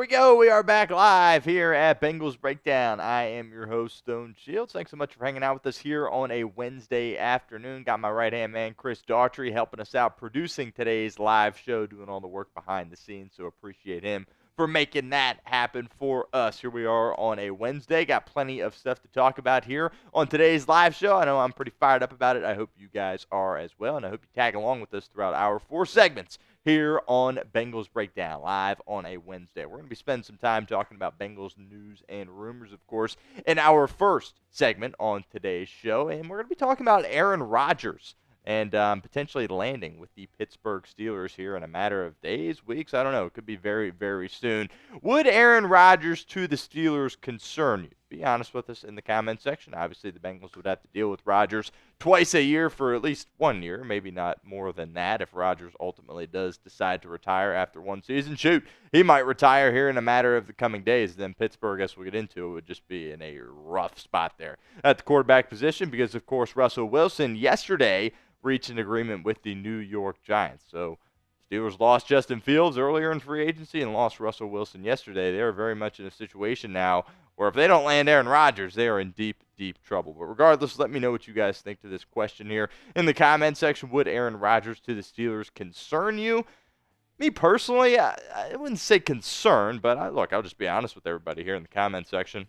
we go. We are back live here at Bengals Breakdown. I am your host, Stone Shields. Thanks so much for hanging out with us here on a Wednesday afternoon. Got my right-hand man, Chris Daughtry, helping us out, producing today's live show, doing all the work behind the scenes, so appreciate him for making that happen for us. Here we are on a Wednesday. Got plenty of stuff to talk about here on today's live show. I know I'm pretty fired up about it. I hope you guys are as well, and I hope you tag along with us throughout our 4 segments here on Bengals Breakdown, live on a Wednesday. We're going to be spending some time talking about Bengals news and rumors, of course, in our first segment on today's show. And we're going to be talking about Aaron Rodgers and potentially landing with the Pittsburgh Steelers here in a matter of days, weeks. I don't know. It could be very, very soon. Would Aaron Rodgers to the Steelers concern you? Be honest with us in the comment section. Obviously, the Bengals would have to deal with Rodgers twice a year for at least 1 year, maybe not more than that if Rodgers ultimately does decide to retire after one season. Shoot, he might retire here in a matter of the coming days. Then Pittsburgh, as we'll get into, would just be in a rough spot there at the quarterback position because, of course, Russell Wilson yesterday reached an agreement with the New York Giants. So Steelers lost Justin Fields earlier in free agency and lost Russell Wilson yesterday. They are very much in a situation now where if they don't land Aaron Rodgers, they are in deep, deep trouble. But regardless, let me know what you guys think to this question here in the comment section. Would Aaron Rodgers to the Steelers concern you? Me personally, I wouldn't say concern, but I'll just be honest with everybody here in the comment section.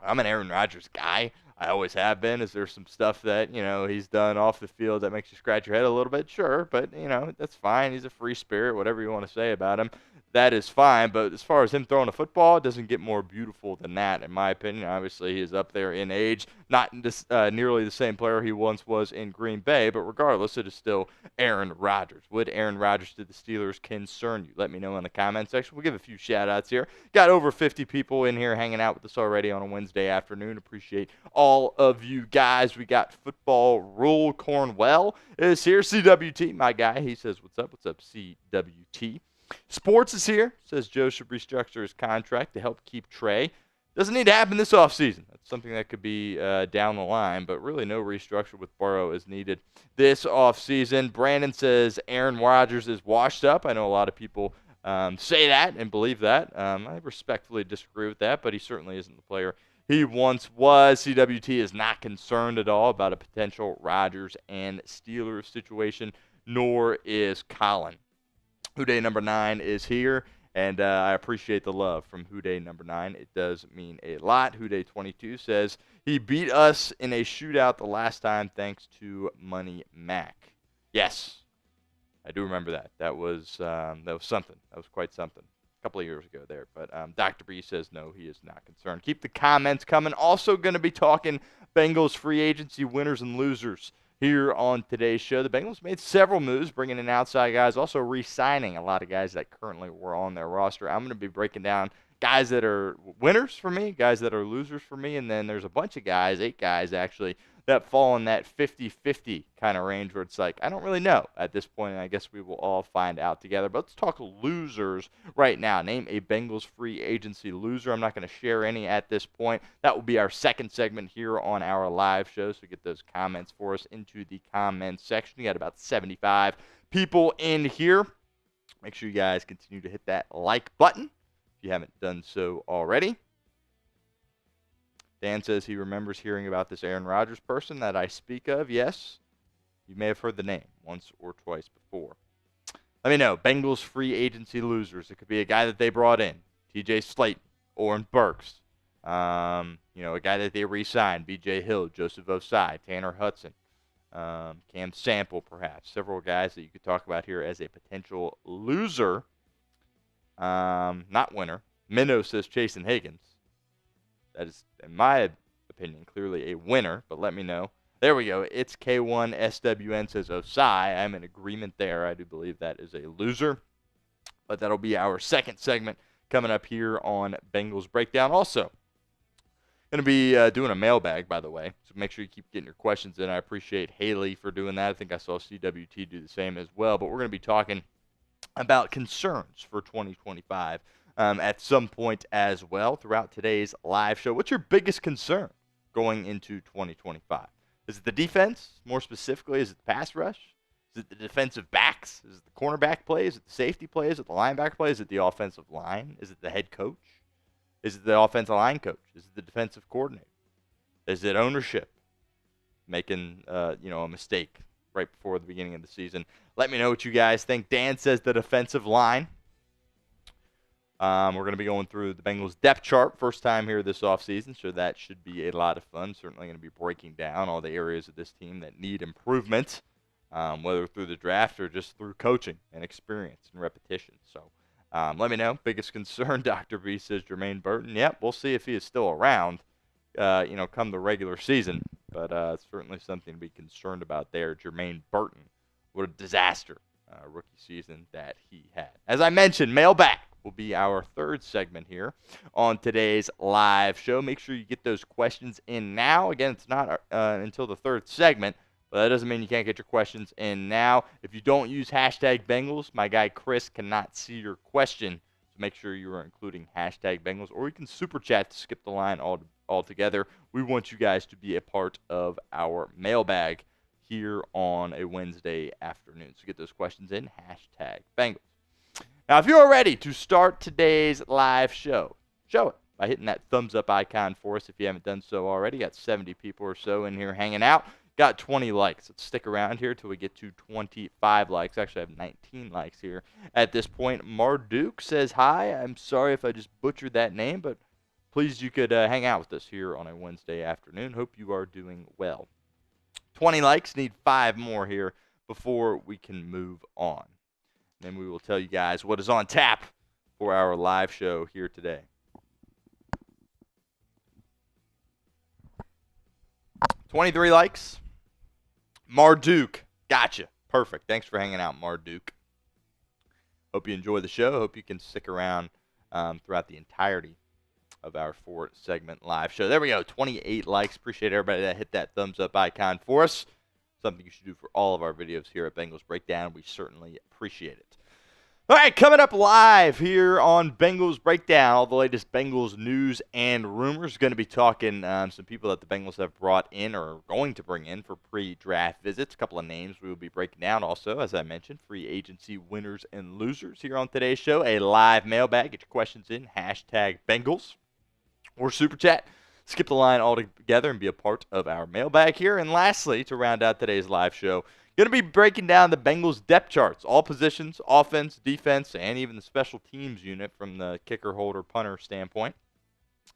I'm an Aaron Rodgers guy. I always have been. Is there some stuff that, he's done off the field that makes you scratch your head a little bit? Sure, but, that's fine. He's a free spirit, whatever you want to say about him. That is fine, but as far as him throwing a football, it doesn't get more beautiful than that, in my opinion. Obviously, he is up there in age, not nearly the same player he once was in Green Bay, but regardless, it is still Aaron Rodgers. Would Aaron Rodgers to the Steelers concern you? Let me know in the comment section. We'll give a few shout-outs here. Got over 50 people in here hanging out with us already on a Wednesday afternoon. Appreciate all of you guys. We got Football Rule Cornwell is here. CWT, my guy, he says, what's up? What's up, CWT? Sports is here. Says Joe should restructure his contract to help keep Trey. Doesn't need to happen this offseason. That's something that could be down the line, but really no restructure with Burrow is needed this offseason. Brandon says Aaron Rodgers is washed up. I know a lot of people say that and believe that. I respectfully disagree with that, but he certainly isn't the player he once was. CWT is not concerned at all about a potential Rodgers and Steelers situation, nor is Colin. Houday number 9 is here, and I appreciate the love from Houday number 9. It does mean a lot. Houday 22 says he beat us in a shootout the last time thanks to Money Mac. Yes, I do remember that. That was something. That was quite something. A couple of years ago there. But Dr. B says no, he is not concerned. Keep the comments coming. Also going to be talking Bengals free agency winners and losers here on today's show. The Bengals made several moves, bringing in outside guys, also re-signing a lot of guys that currently were on their roster. I'm going to be breaking down guys that are winners for me, guys that are losers for me, and then there's a bunch of guys, 8 guys actually, that fall in that 50-50 kind of range where it's like, I don't really know at this point, and I guess we will all find out together. But let's talk losers right now. Name a Bengals free agency loser. I'm not going to share any at this point. That will be our second segment here on our live show, so get those comments for us into the comments section. We got about 75 people in here. Make sure you guys continue to hit that like button if you haven't done so already. Dan says he remembers hearing about this Aaron Rodgers person that I speak of. Yes, you may have heard the name once or twice before. Let me know. Bengals free agency losers. It could be a guy that they brought in, TJ Slaton, Oren Burks. A guy that they re-signed, B.J. Hill, Joseph Osai, Tanner Hudson, Cam Sample, perhaps. Several guys that you could talk about here as a potential loser. Not winner. Minnow says Chase Higgins. That is, in my opinion, clearly a winner, but let me know. There we go. It's K1SWN says Osai. I'm in agreement there. I do believe that is a loser. But that'll be our second segment coming up here on Bengals Breakdown. Also, going to be doing a mailbag, by the way, so make sure you keep getting your questions in. I appreciate Haley for doing that. I think I saw CWT do the same as well. But we're going to be talking about concerns for 2025. At some point as well throughout today's live show. What's your biggest concern going into 2025? Is it the defense? More specifically, is it the pass rush? Is it the defensive backs? Is it the cornerback play? Is it the safety play? Is it the linebacker play? Is it the offensive line? Is it the head coach? Is it the offensive line coach? Is it the defensive coordinator? Is it ownership making a mistake right before the beginning of the season? Let me know what you guys think. Dan says the defensive line. We're going to be going through the Bengals depth chart first time here this offseason, so that should be a lot of fun. Certainly going to be breaking down all the areas of this team that need improvement, whether through the draft or just through coaching and experience and repetition. So let me know. Biggest concern, Dr. B says Jermaine Burton. Yep, we'll see if he is still around, come the regular season. But it's certainly something to be concerned about there. Jermaine Burton, what a disaster rookie season that he had. As I mentioned, Mailbag will be our third segment here on today's live show. Make sure you get those questions in now. Again, it's not until the third segment, but that doesn't mean you can't get your questions in now. If you don't use hashtag Bengals, my guy Chris cannot see your question. So make sure you are including hashtag Bengals, or you can super chat to skip the line altogether. We want you guys to be a part of our mailbag here on a Wednesday afternoon. So get those questions in, hashtag Bengals. Now, if you are ready to start today's live show, show it by hitting that thumbs up icon for us if you haven't done so already. Got 70 people or so in here hanging out. Got 20 likes. Let's stick around here till we get to 25 likes. Actually, I have 19 likes here at this point. Marduk says, hi. I'm sorry if I just butchered that name, but pleased you could hang out with us here on a Wednesday afternoon. Hope you are doing well. 20 likes. Need 5 more here before we can move on. Then we will tell you guys what is on tap for our live show here today. 23 likes. Marduk. Gotcha. Perfect. Thanks for hanging out, Marduk. Hope you enjoy the show. Hope you can stick around throughout the entirety of our 4-segment live show. There we go. 28 likes. Appreciate everybody that hit that thumbs up icon for us. Something you should do for all of our videos here at Bengals Breakdown. We certainly appreciate it. All right, coming up live here on Bengals Breakdown, all the latest Bengals news and rumors. Going to be talking some people that the Bengals have brought in or are going to bring in for pre-draft visits. A couple of names we will be breaking down also, as I mentioned, free agency winners and losers here on today's show. A live mailbag. Get your questions in, hashtag Bengals or Super Chat. Skip the line altogether and be a part of our mailbag here. And lastly, to round out today's live show, going to be breaking down the Bengals depth charts, all positions, offense, defense, and even the special teams unit from the kicker, holder, punter standpoint.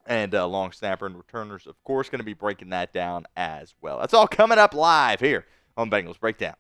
And long snapper and returners, of course, going to be breaking that down as well. That's all coming up live here on Bengals Breakdown.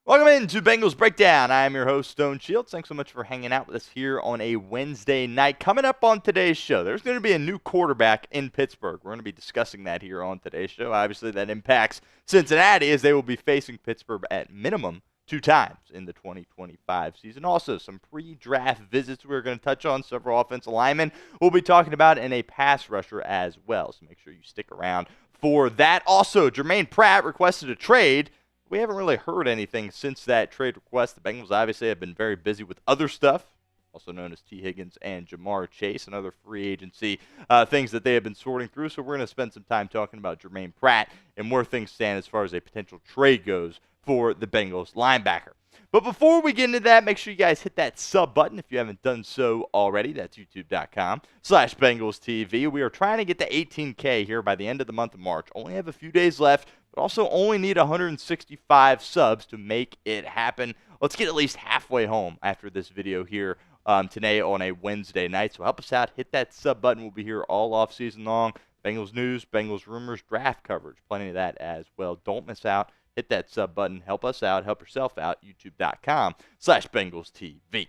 Welcome into Bengals Breakdown. I am your host, Stone Shields. Thanks so much for hanging out with us here on a Wednesday night. Coming up on today's show, there's going to be a new quarterback in Pittsburgh. We're going to be discussing that here on today's show. Obviously, that impacts Cincinnati as they will be facing Pittsburgh at minimum 2 times in the 2025 season. Also, some pre-draft visits we're going to touch on. Several offensive linemen we'll be talking about, and a pass rusher as well. So make sure you stick around for that. Also, Germaine Pratt requested a trade. We haven't really heard anything since that trade request. The Bengals obviously have been very busy with other stuff, also known as T. Higgins and Jamar Chase and other free agency things that they have been sorting through. So we're going to spend some time talking about Germaine Pratt and where things stand as far as a potential trade goes for the Bengals linebacker. But before we get into that, make sure you guys hit that sub button if you haven't done so already. That's youtube.com/BengalsTV. We are trying to get to 18K here by the end of the month of March. Only have a few days left, but also only need 165 subs to make it happen. Let's get at least halfway home after this video here today on a Wednesday night. So help us out. Hit that sub button. We'll be here all off season long. Bengals news, Bengals rumors, draft coverage. Plenty of that as well. Don't miss out. Hit that sub button. Help us out. Help yourself out. youtube.com/BengalsTV.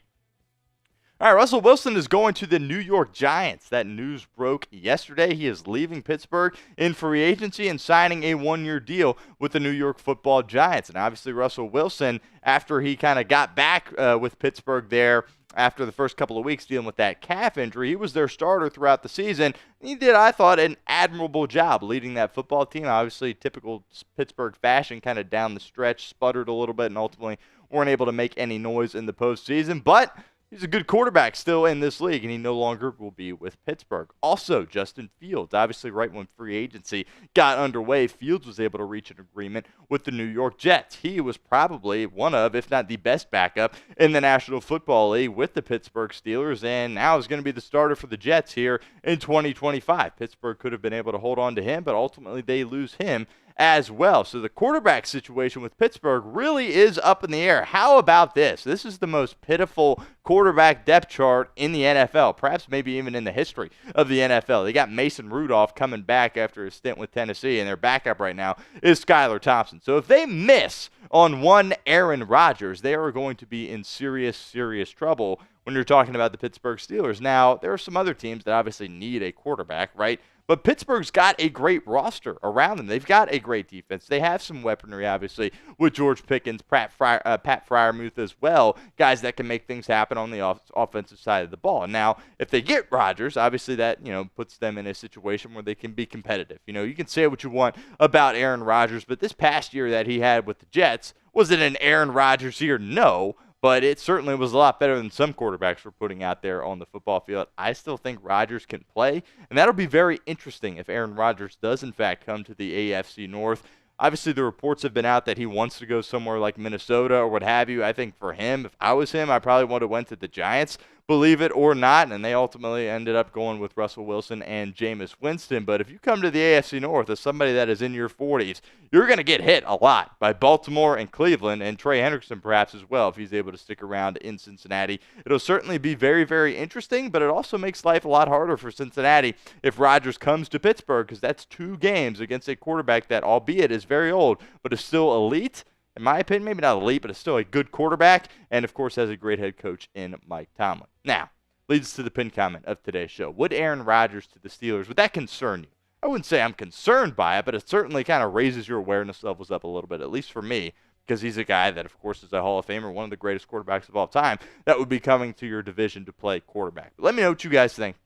All right, Russell Wilson is going to the New York Giants. That news broke yesterday. He is leaving Pittsburgh in free agency and signing a 1-year deal with the New York Football Giants. And obviously, Russell Wilson, after he kind of got back with Pittsburgh there after the first couple of weeks dealing with that calf injury, he was their starter throughout the season. He did, I thought, an admirable job leading that football team. Obviously, typical Pittsburgh fashion, kind of down the stretch, sputtered a little bit, and ultimately weren't able to make any noise in the postseason. But He's a good quarterback still in this league, and he no longer will be with Pittsburgh. Also, Justin Fields. Obviously, right when free agency got underway, Fields was able to reach an agreement with the New York Jets. He was probably one of, if not the best backup in the National Football League with the Pittsburgh Steelers, and now is going to be the starter for the Jets here in 2025. Pittsburgh could have been able to hold on to him, but ultimately they lose him as well. So the quarterback situation with Pittsburgh really is up in the air. How about this? This is the most pitiful quarterback depth chart in the NFL, perhaps maybe even in the history of the NFL. They got Mason Rudolph coming back after his stint with Tennessee, and their backup right now is Skylar Thompson. So if they miss on one Aaron Rodgers, they are going to be in serious, serious trouble when you're talking about the Pittsburgh Steelers. Now, there are some other teams that obviously need a quarterback, right? But Pittsburgh's got a great roster around them. They've got a great defense. They have some weaponry, obviously, with George Pickens, Pat Freiermuth as well, guys that can make things happen on the offensive side of the ball. Now, if they get Rodgers, obviously that, puts them in a situation where they can be competitive. You can say what you want about Aaron Rodgers, but this past year that he had with the Jets, was it an Aaron Rodgers year? No. But it certainly was a lot better than some quarterbacks were putting out there on the football field. I still think Rodgers can play, and that'll be very interesting if Aaron Rodgers does, in fact, come to the AFC North. Obviously, the reports have been out that he wants to go somewhere like Minnesota or what have you. I think for him, if I was him, I probably would have went to the Giants, believe it or not, and they ultimately ended up going with Russell Wilson and Jameis Winston. But if you come to the AFC North as somebody that is in your 40s, you're going to get hit a lot by Baltimore and Cleveland, and Trey Hendrickson perhaps as well if he's able to stick around in Cincinnati. It'll certainly be very, very interesting, but it also makes life a lot harder for Cincinnati if Rodgers comes to Pittsburgh, because that's 2 games against a quarterback that, albeit is very old, but is still elite. In my opinion, maybe not elite, but is still a good quarterback, and of course has a great head coach in Mike Tomlin. Now, leads us to the pinned comment of today's show. Would Aaron Rodgers to the Steelers, would that concern you? I wouldn't say I'm concerned by it, but it certainly kind of raises your awareness levels up a little bit, at least for me, because he's a guy that, of course, is a Hall of Famer, one of the greatest quarterbacks of all time, that would be coming to your division to play quarterback. But let me know what you guys think.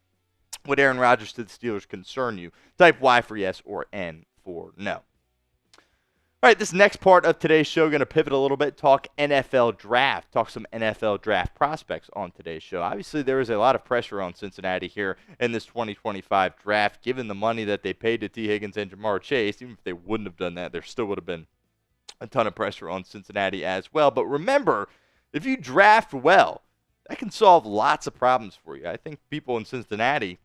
Would Aaron Rodgers to the Steelers concern you? Type Y for yes or N for no. All right, this next part of today's show, going to pivot a little bit, talk NFL draft, talk some NFL draft prospects on today's show. Obviously, there is a lot of pressure on Cincinnati here in this 2025 draft, given the money that they paid to T. Higgins and Jamar Chase. Even if they wouldn't have done that, there still would have been a ton of pressure on Cincinnati as well. But remember, if you draft well, that can solve lots of problems for you. I think people in Cincinnati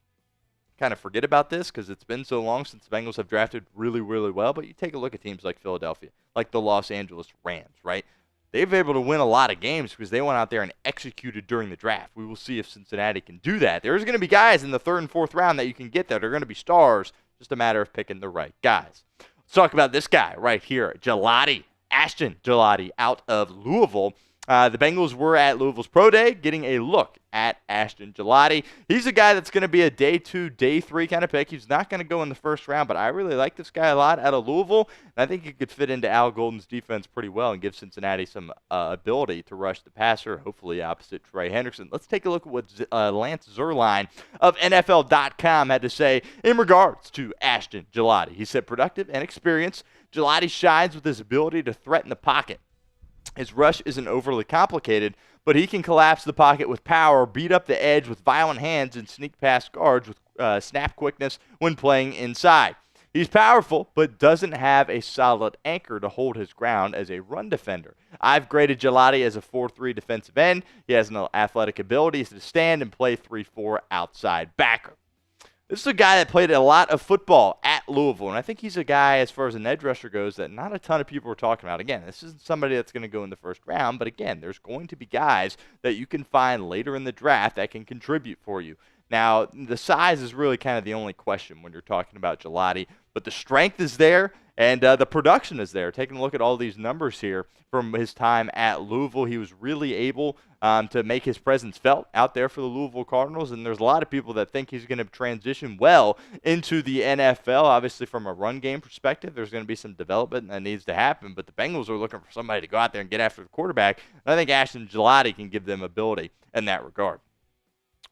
kind of forget about this because it's been so long since the Bengals have drafted really, really well. But you take a look at teams like Philadelphia, like the Los Angeles Rams, right? They've been able to win a lot of games because they went out there and executed during the draft. We will see if Cincinnati can do that. There's going to be guys in the 3rd and 4th round that you can get that are going to be stars. Just a matter of picking the right guys. Let's talk about this guy right here, Ashton Gillotte out of Louisville. The Bengals were at Louisville's Pro Day getting a look at Ashton Gillotte. He's a guy that's going to be a day 2, day 3 kind of pick. He's not going to go in the 1st round, but I really like this guy a lot out of Louisville, and I think he could fit into Al Golden's defense pretty well and give Cincinnati some ability to rush the passer, hopefully opposite Trey Hendrickson. Let's take a look at what Lance Zierlein of NFL.com had to say in regards to Ashton Gillotte. He said, productive and experienced, Gillotte shines with his ability to threaten the pocket. His rush isn't overly complicated, but he can collapse the pocket with power, beat up the edge with violent hands, and sneak past guards with snap quickness when playing inside. He's powerful, but doesn't have a solid anchor to hold his ground as a run defender. I've graded Gillotte as a 4-3 defensive end. He has an athletic ability to stand and play 3-4 outside backer. This is a guy that played a lot of football at Louisville, and I think he's a guy, as far as an edge rusher goes, that not a ton of people are talking about. Again, this isn't somebody that's going to go in the 1st round, but again, there's going to be guys that you can find later in the draft that can contribute for you. Now, the size is really kind of the only question when you're talking about Gillotte, but the strength is there, and the production is there. Taking a look at all these numbers here from his time at Louisville, he was really able to make his presence felt out there for the Louisville Cardinals, and there's a lot of people that think he's going to transition well into the NFL. Obviously, from a run game perspective, there's going to be some development that needs to happen, but the Bengals are looking for somebody to go out there and get after the quarterback, and I think Ashton Gillotte can give them ability in that regard.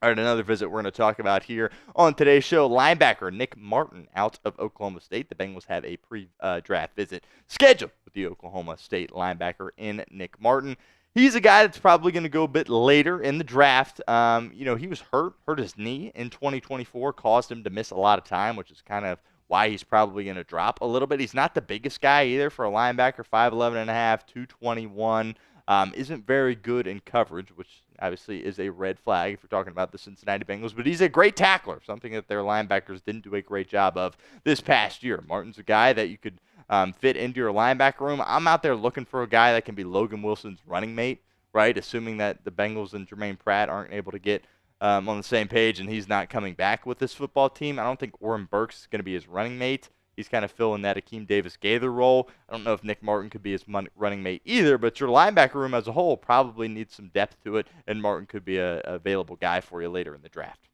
All right, another visit we're going to talk about here on today's show, linebacker Nick Martin out of Oklahoma State. The Bengals have a pre-draft visit scheduled with the Oklahoma State linebacker in Nick Martin. He's a guy that's probably going to go a bit later in the draft. He was hurt his knee in 2024, caused him to miss a lot of time, which is kind of why he's probably going to drop a little bit. He's not the biggest guy either for a linebacker, 5'11 and a half, 221. Isn't very good in coverage, which obviously is a red flag if you're talking about the Cincinnati Bengals. But he's a great tackler, something that their linebackers didn't do a great job of this past year. Martin's a guy that you could fit into your linebacker room. I'm out there looking for a guy that can be Logan Wilson's running mate, right? Assuming that the Bengals and Germaine Pratt aren't able to get on the same page and he's not coming back with this football team. I don't think Oren Burks is going to be his running mate. He's kind of filling that Akeem Davis-Gaither role. I don't know if Nick Martin could be his running mate either, but your linebacker room as a whole probably needs some depth to it, and Martin could be a available guy for you later in the draft.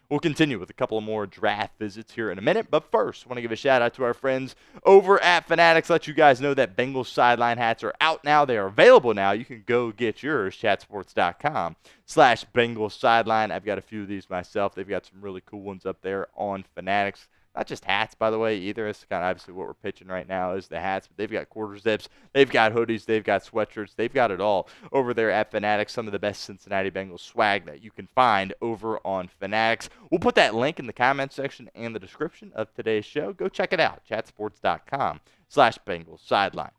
We'll continue with a couple of more draft visits here in a minute, but first, I want to give a shout-out to our friends over at Fanatics. Let you guys know that Bengals sideline hats are out now. They are available now. You can go get yours, chatsports.com/Bengals sideline. I've got a few of these myself. They've got some really cool ones up there on Fanatics. Not just hats, by the way, either. It's kind of obviously what we're pitching right now is the hats, but they've got quarter zips, they've got hoodies, they've got sweatshirts, they've got it all over there at Fanatics. Some of the best Cincinnati Bengals swag that you can find over on Fanatics. We'll put that link in the comments section and the description of today's show. Go check it out, chatsports.com/Bengals sideline.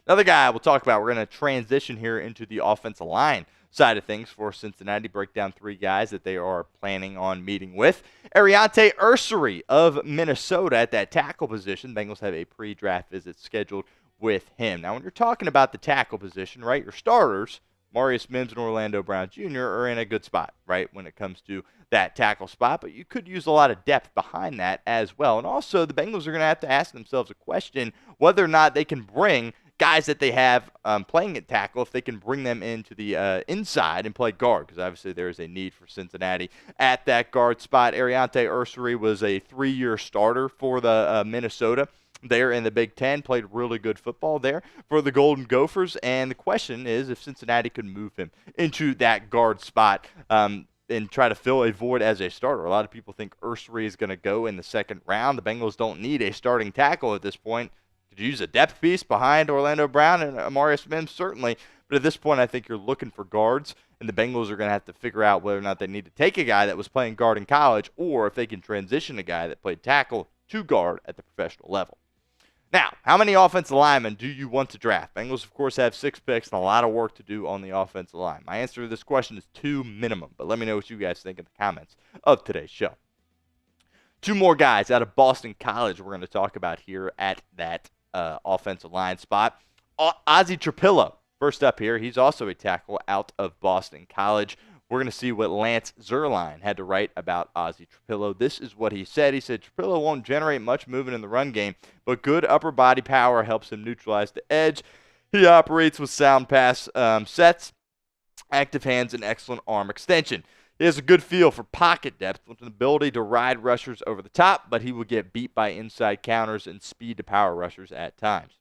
Another guy we'll talk about, we're going to transition here into the offensive line side of things for Cincinnati. Break down three guys that they are planning on meeting with. Ariante Ursery of Minnesota at that tackle position. Bengals have a pre-draft visit scheduled with him. Now, when you're talking about the tackle position, right, your starters, Marius Mims and Orlando Brown Jr. are in a good spot, right, when it comes to that tackle spot, but you could use a lot of depth behind that as well. And also, the Bengals are going to have to ask themselves a question whether or not they can bring guys that they have playing at tackle, if they can bring them into the inside and play guard, because obviously there is a need for Cincinnati at that guard spot. Ariante Ursery was a 3-year starter for the Minnesota there in the Big Ten, played really good football there for the Golden Gophers, and the question is if Cincinnati could move him into that guard spot and try to fill a void as a starter. A lot of people think Ursery is going to go in the second round. The Bengals don't need a starting tackle at this point. Could you use a depth piece behind Orlando Brown and Marius Mims? Certainly. But at this point, I think you're looking for guards, and the Bengals are going to have to figure out whether or not they need to take a guy that was playing guard in college or if they can transition a guy that played tackle to guard at the professional level. Now, how many offensive linemen do you want to draft? Bengals, of course, have 6 picks and a lot of work to do on the offensive line. My answer to this question is 2 minimum, but let me know what you guys think in the comments of today's show. 2 more guys out of Boston College we're going to talk about here at that offensive line spot. Ozzie Trapillo, first up here. He's also a tackle out of Boston College. We're going to see what Lance Zierlein had to write about Ozzie Trapillo. This is what he said. He said, Trapillo won't generate much movement in the run game, but good upper body power helps him neutralize the edge. He operates with sound pass sets, active hands, and excellent arm extension. He has a good feel for pocket depth with an ability to ride rushers over the top, but he will get beat by inside counters and speed to power rushers at times.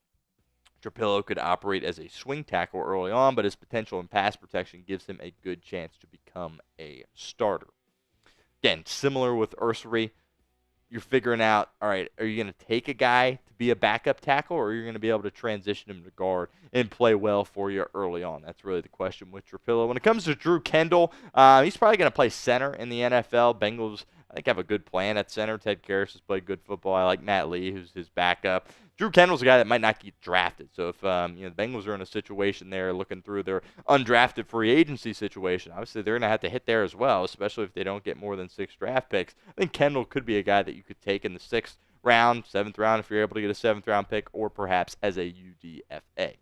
Trapillo could operate as a swing tackle early on, but his potential in pass protection gives him a good chance to become a starter. Again, similar with Ursery, you're figuring out, all right, are you going to take a guy to be a backup tackle, or are you going to be able to transition him to guard and play well for you early on? That's really the question with Trapillo. When it comes to Drew Kendall, he's probably going to play center in the NFL. Bengals, I think, have a good plan at center. Ted Karras has played good football. I like Matt Lee, who's his backup. Drew Kendall's a guy that might not get drafted. So if the Bengals are in a situation there looking through their undrafted free agency situation, obviously they're going to have to hit there as well, especially if they don't get more than 6 draft picks. I think Kendall could be a guy that you could take in the 6th round, 7th round if you're able to get a 7th round pick, or perhaps as a UDFA.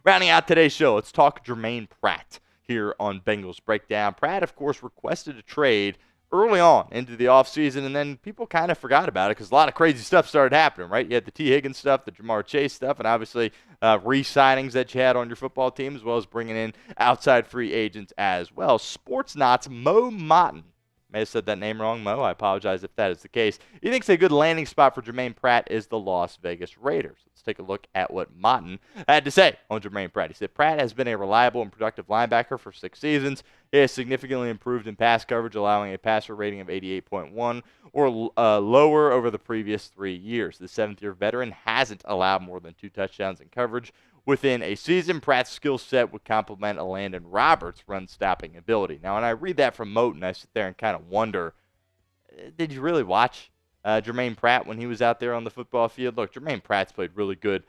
Rounding out today's show, let's talk Germaine Pratt here on Bengals Breakdown. Pratt, of course, requested a trade early on into the offseason, and then people kind of forgot about it because a lot of crazy stuff started happening, right? You had the T. Higgins stuff, the Jamar Chase stuff, and obviously re-signings that you had on your football team, as well as bringing in outside free agents as well. Sports Knots Mo Motton, may have said that name wrong, Mo. I apologize if that is the case. He thinks a good landing spot for Germaine Pratt is the Las Vegas Raiders. Let's take a look at what Motton had to say on Germaine Pratt. He said, Pratt has been a reliable and productive linebacker for 6 seasons. He has significantly improved in pass coverage, allowing a passer rating of 88.1 or lower over the previous 3 years. The 7th-year veteran hasn't allowed more than 2 touchdowns in coverage within a season. Pratt's skill set would complement Landon Roberts' run-stopping ability. Now, when I read that from Moton, I sit there and kind of wonder, did you really watch Germaine Pratt when he was out there on the football field? Look, Germaine Pratt's played really good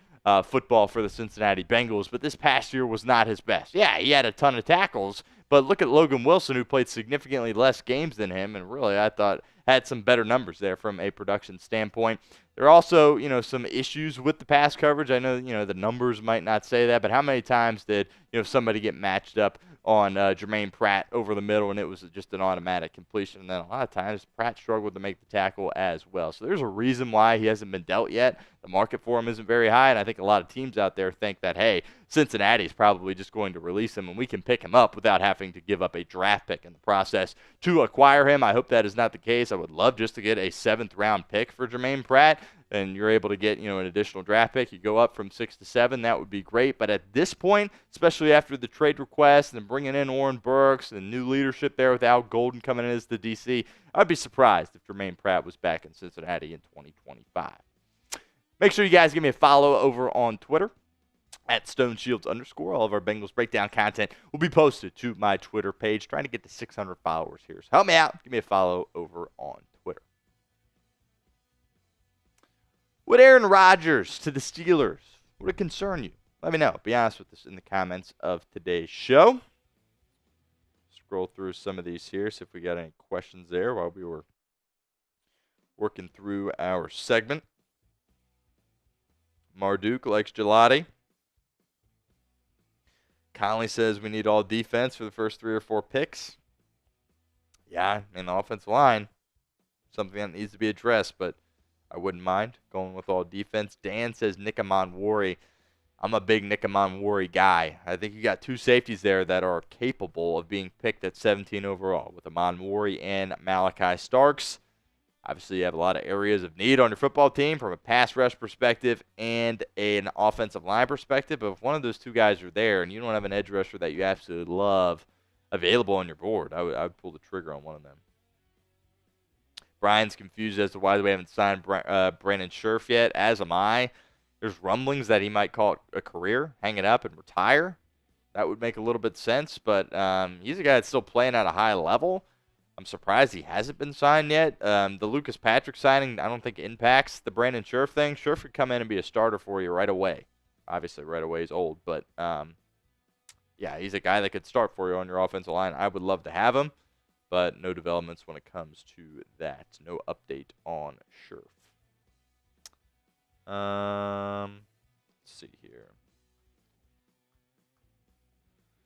football for the Cincinnati Bengals, but this past year was not his best. Yeah, he had a ton of tackles, but look at Logan Wilson, who played significantly less games than him, and really, I thought, had some better numbers there from a production standpoint. There are also, some issues with the pass coverage. I know, the numbers might not say that, but how many times did, somebody get matched up on Germaine Pratt over the middle, and it was just an automatic completion? And then a lot of times, Pratt struggled to make the tackle as well. So there's a reason why he hasn't been dealt yet. The market for him isn't very high, and I think a lot of teams out there think that, hey, Cincinnati's probably just going to release him, and we can pick him up without having to give up a draft pick in the process to acquire him. I hope that is not the case. I would love just to get a 7th-round pick for Germaine Pratt, and you're able to get, an additional draft pick. You go up from 6 to 7, that would be great. But at this point, especially after the trade request and bringing in Oren Burks and new leadership there with Al Golden coming in as the DC, I'd be surprised if Germaine Pratt was back in Cincinnati in 2025. Make sure you guys give me a follow over on Twitter at StoneShields_. All of our Bengals Breakdown content will be posted to my Twitter page. Trying to get to 600 followers here. So help me out. Give me a follow over on Twitter. Would Aaron Rodgers to the Steelers, would it concern you? Let me know. Be honest with us in the comments of today's show. Scroll through some of these here, see if we got any questions there while we were working through our segment. Marduk likes gelati. Conley says we need all defense for the first 3 or 4 picks. Yeah, I mean, the offensive line, something that needs to be addressed, but I wouldn't mind going with all defense. Dan says Nick Amonwori. I'm a big Nick Amonwori guy. I think you got 2 safeties there that are capable of being picked at 17 overall with Amonwori and Malachi Starks. Obviously, you have a lot of areas of need on your football team from a pass rush perspective and an offensive line perspective. But if one of those 2 guys are there and you don't have an edge rusher that you absolutely love available on your board, I would pull the trigger on one of them. Brian's confused as to why we haven't signed Brandon Scherf yet, as am I. There's rumblings that he might call it a career, hang it up, and retire. That would make a little bit of sense, but he's a guy that's still playing at a high level. I'm surprised he hasn't been signed yet. The Lucas Patrick signing, I don't think impacts the Brandon Scherf thing. Scherf could come in and be a starter for you right away. Obviously, right away is old, but yeah, he's a guy that could start for you on your offensive line. I would love to have him, but no developments when it comes to that. No update on Scherf. Let's see here.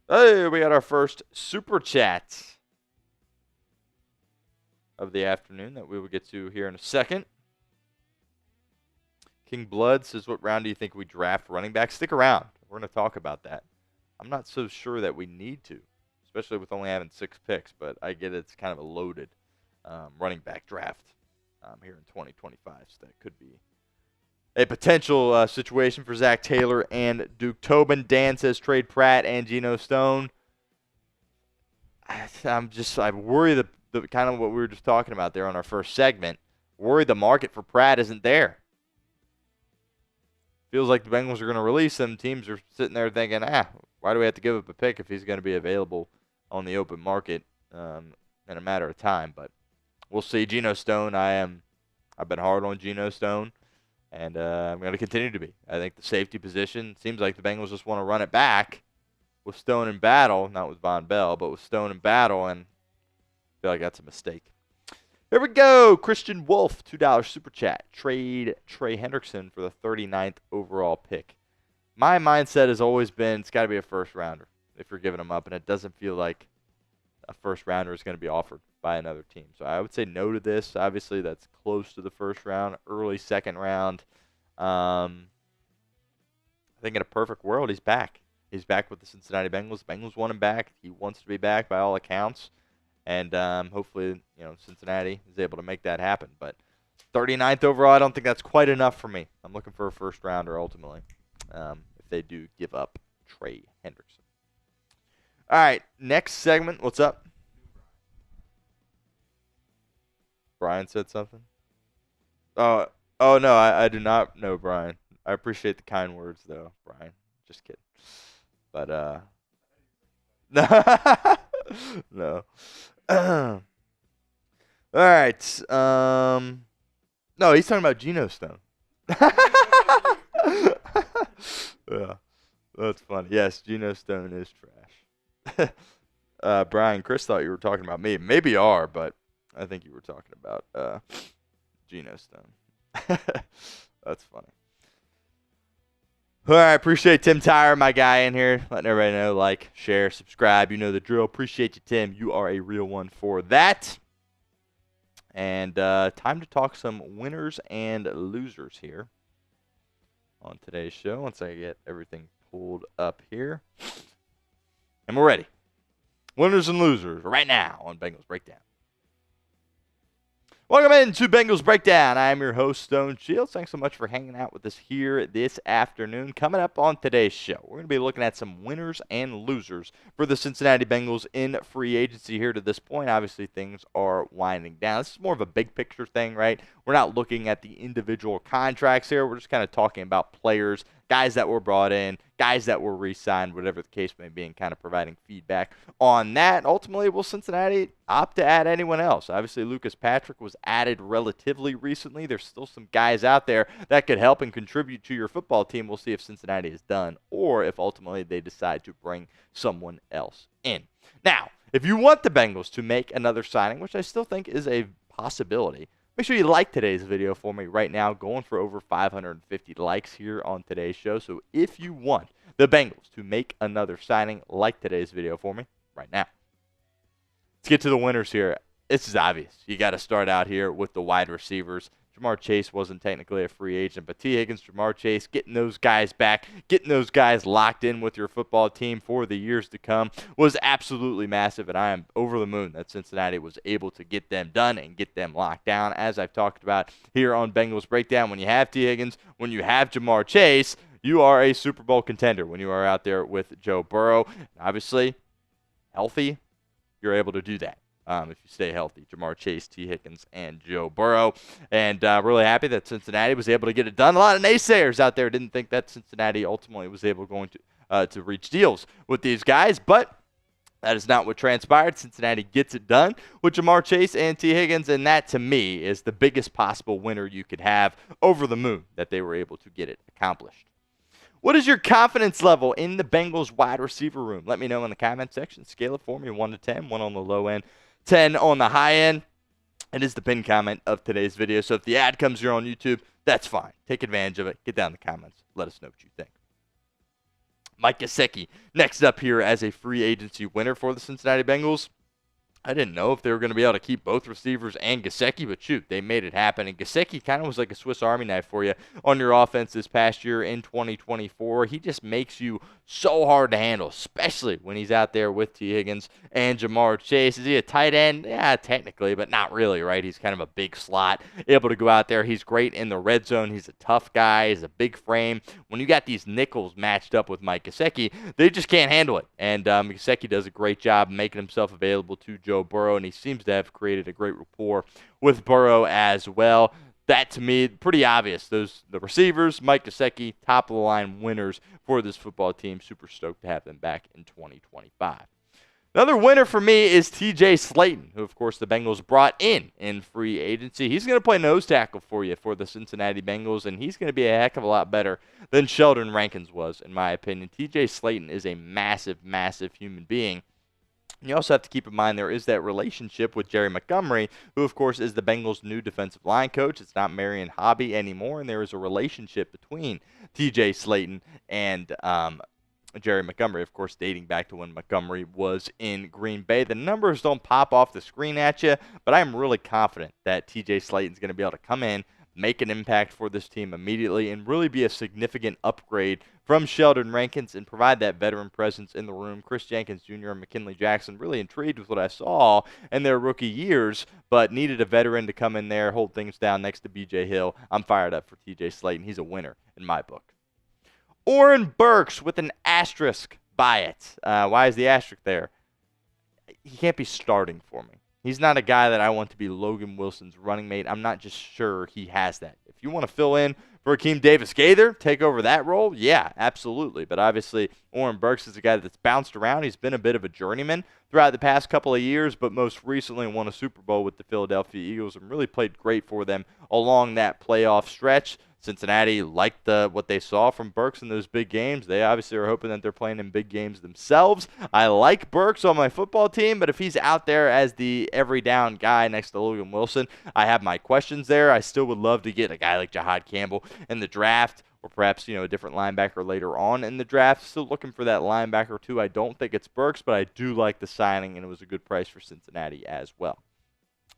Hey, we got our first super chat of the afternoon that we will get to here in a second. King Blood says, what round do you think we draft running back? Stick around. We're going to talk about that. I'm not so sure that we need to, especially with only having 6 picks, but I get it's kind of a loaded running back draft here in 2025, so that could be a potential situation for Zach Taylor and Duke Tobin. Dan says trade Pratt and Geno Stone. I worry the kind of what we were just talking about there on our first segment. Worry the market for Pratt isn't there. Feels like the Bengals are going to release him. Teams are sitting there thinking, why do we have to give up a pick if he's going to be available on the open market in a matter of time? But we'll see. Geno Stone, I've been hard on Geno Stone, and I'm going to continue to be. I think the safety position, seems like the Bengals just want to run it back with Stone in battle, not with Von Bell, but with Stone in battle, and I feel like that's a mistake. Here we go. Christian Wolf, $2 super chat. Trade Trey Hendrickson for the 39th overall pick. My mindset has always been it's got to be a first rounder if you're giving him up, and it doesn't feel like a first rounder is going to be offered by another team. So I would say no to this. Obviously, that's close to the first round, early second round. I think in a perfect world, he's back. He's back with the Cincinnati Bengals. The Bengals want him back. He wants to be back by all accounts. And hopefully, Cincinnati is able to make that happen. But 39th overall, I don't think that's quite enough for me. I'm looking for a first rounder ultimately if they do give up Trey Hendrickson. All right, next segment. What's up? Brian said something? Oh no, I do not know Brian. I appreciate the kind words, though, Brian. Just kidding. But no. All right. No, he's talking about Geno Stone. Yeah, that's funny. Yes, Geno Stone is trash. Brian, Chris thought you were talking about me. Maybe you are, but I think you were talking about Geno Stone. That's funny. All right, appreciate Tim Tyre, my guy in here, letting everybody know, like, share, subscribe. You know the drill. Appreciate you, Tim. You are a real one for that. And time to talk some winners and losers here on today's show once I get everything pulled up here. And we're ready. Winners and losers right now on Bengals Breakdown. Welcome into Bengals Breakdown. I am your host, Stone Shields. Thanks so much for hanging out with us here this afternoon. Coming up on today's show, we're going to be looking at some winners and losers for the Cincinnati Bengals in free agency here to this point. Obviously, things are winding down. This is more of a big picture thing, right? We're not looking at the individual contracts here. We're just kind of talking about players, guys that were brought in, guys that were re-signed, whatever the case may be, and kind of providing feedback on that. Ultimately, will Cincinnati opt to add anyone else? Obviously, Lucas Patrick was added relatively recently. There's still some guys out there that could help and contribute to your football team. We'll see if Cincinnati is done or if ultimately they decide to bring someone else in. Now, if you want the Bengals to make another signing, which I still think is a possibility, make sure you like today's video for me right now. Going for over 550 likes here on today's show. So if you want the Bengals to make another signing, like today's video for me right now. Let's get to the winners here. This is obvious. You got to start out here with the wide receivers. Jamar Chase wasn't technically a free agent, but T. Higgins, Jamar Chase, getting those guys back, getting those guys locked in with your football team for the years to come was absolutely massive, and I am over the moon that Cincinnati was able to get them done and get them locked down. As I've talked about here on Bengals Breakdown, when you have T. Higgins, when you have Jamar Chase, you are a Super Bowl contender when you are out there with Joe Burrow. Obviously, healthy, you're able to do that. If you stay healthy, Jamar Chase, T. Higgins, and Joe Burrow. And really happy that Cincinnati was able to get it done. A lot of naysayers out there didn't think that Cincinnati ultimately was able to reach deals with these guys, but that is not what transpired. Cincinnati gets it done with Jamar Chase and T. Higgins, and that, to me, is the biggest possible winner you could have. Over the moon that they were able to get it accomplished. What is your confidence level in the Bengals wide receiver room? Let me know in the comment section. Scale it for me, 1 to 10, 1 on the low end, 10 on the high end. It is the pinned comment of today's video. So if the ad comes here on YouTube, that's fine. Take advantage of it. Get down in the comments. Let us know what you think. Mike Gesicki, next up here as a free agency winner for the Cincinnati Bengals. I didn't know if they were going to be able to keep both receivers and Gesicki, but shoot, they made it happen. And Gesicki kind of was like a Swiss Army knife for you on your offense this past year in 2024. He just makes you so hard to handle, especially when he's out there with T. Higgins and Jamar Chase. Is he a tight end? Yeah, technically, but not really, right? He's kind of a big slot, able to go out there. He's great in the red zone. He's a tough guy. He's a big frame. When you got these nickels matched up with Mike Gesicki, they just can't handle it. And Gesicki does a great job making himself available to Joe Burrow, and he seems to have created a great rapport with Burrow as well. That, to me, pretty obvious. The receivers, Mike Gesicki, top-of-the-line winners for this football team. Super stoked to have them back in 2025. Another winner for me is TJ Slaton, who, of course, the Bengals brought in free agency. He's going to play nose tackle for you for the Cincinnati Bengals, and he's going to be a heck of a lot better than Sheldon Rankins was, in my opinion. TJ Slaton is a massive, massive human being. You also have to keep in mind there is that relationship with Jerry Montgomery, who, of course, is the Bengals' new defensive line coach. It's not Marion Hobby anymore, and there is a relationship between T.J. Slaton and Jerry Montgomery, of course, dating back to when Montgomery was in Green Bay. The numbers don't pop off the screen at you, but I'm really confident that T.J. Slaton's going to be able to come in, make an impact for this team immediately, and really be a significant upgrade from Sheldon Rankins and provide that veteran presence in the room. Chris Jenkins Jr. and McKinley Jackson really intrigued with what I saw in their rookie years, but needed a veteran to come in there, hold things down next to B.J. Hill. I'm fired up for T.J. Slaton. He's a winner in my book. Oren Burks with an asterisk by it. Why is the asterisk there? He can't be starting for me. He's not a guy that I want to be Logan Wilson's running mate. I'm not just sure he has that. If you want to fill in for Akeem Davis-Gaither, take over that role? Yeah, absolutely. But obviously, Oren Burks is a guy that's bounced around. He's been a bit of a journeyman throughout the past couple of years, but most recently won a Super Bowl with the Philadelphia Eagles and really played great for them along that playoff stretch. Cincinnati liked what they saw from Burks in those big games. They obviously are hoping that they're playing in big games themselves. I like Burks on my football team, but if he's out there as the every down guy next to Logan Wilson, I have my questions there. I still would love to get a guy like Jahad Campbell in the draft, or perhaps, a different linebacker later on in the draft. Still looking for that linebacker too. I don't think it's Burks, but I do like the signing, and it was a good price for Cincinnati as well.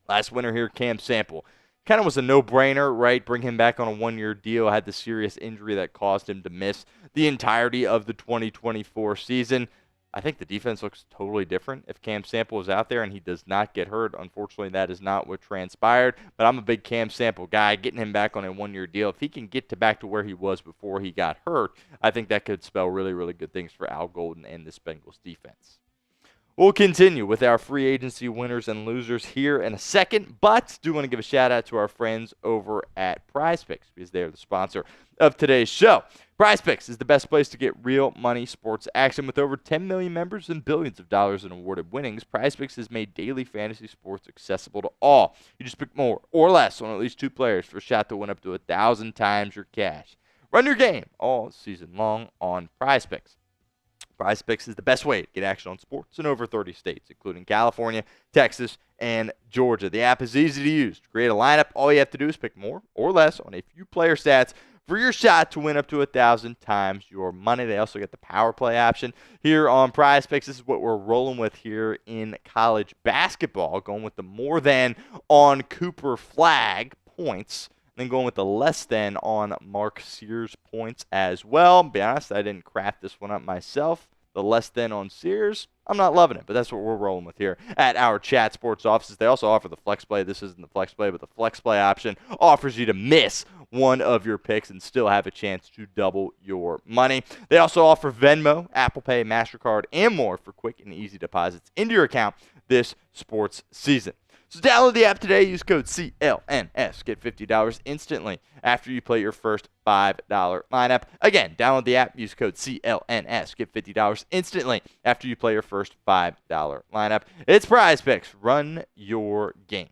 Last winner here, Cam Sample. Kind of was a no-brainer, right? Bring him back on a one-year deal. Had the serious injury that caused him to miss the entirety of the 2024 season. I think the defense looks totally different if Cam Sample is out there and he does not get hurt. Unfortunately, that is not what transpired. But I'm a big Cam Sample guy. Getting him back on a one-year deal, if he can get back to where he was before he got hurt, I think that could spell really, really good things for Al Golden and this Bengals defense. We'll continue with our free agency winners and losers here in a second, but do want to give a shout out to our friends over at PrizePicks because they are the sponsor of today's show. PrizePicks is the best place to get real money sports action. With over 10 million members and billions of dollars in awarded winnings, PrizePicks has made daily fantasy sports accessible to all. You just pick more or less on at least 2 players for a shot to win up to 1,000 times your cash. Run your game all season long on PrizePicks. PrizePicks is the best way to get action on sports in over 30 states, including California, Texas, and Georgia. The app is easy to use. To create a lineup, all you have to do is pick more or less on a few player stats for your shot to win up to 1,000 times your money. They also get the power play option here on PrizePicks. This is what we're rolling with here in college basketball, going with the more than on Cooper Flag points. Then going with the less than on Mark Sears points as well. To be honest, I didn't craft this one up myself. The less than on Sears, I'm not loving it, but that's what we're rolling with here at our Chat Sports offices. They also offer the Flex Play. This isn't the Flex Play, but the Flex Play option offers you to miss one of your picks and still have a chance to double your money. They also offer Venmo, Apple Pay, MasterCard, and more for quick and easy deposits into your account this sports season. So download the app today. Use code CLNS. Get $50 instantly after you play your first $5 lineup. Again, download the app. Use code CLNS. Get $50 instantly after you play your first $5 lineup. It's PrizePicks. Run your game.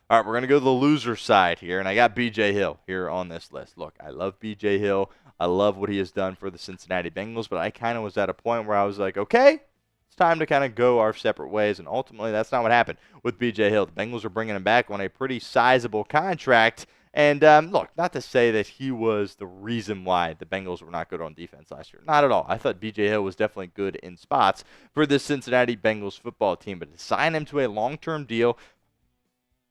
All right, we're going to go to the loser side here, and I got B.J. Hill here on this list. Look, I love B.J. Hill. I love what he has done for the Cincinnati Bengals, but I kind of was at a point where I was like, okay, it's time to kind of go our separate ways, and ultimately that's not what happened with B.J. Hill. The Bengals are bringing him back on a pretty sizable contract, and look, not to say that he was the reason why the Bengals were not good on defense last year. Not at all. I thought B.J. Hill was definitely good in spots for the Cincinnati Bengals football team, but to sign him to a long-term deal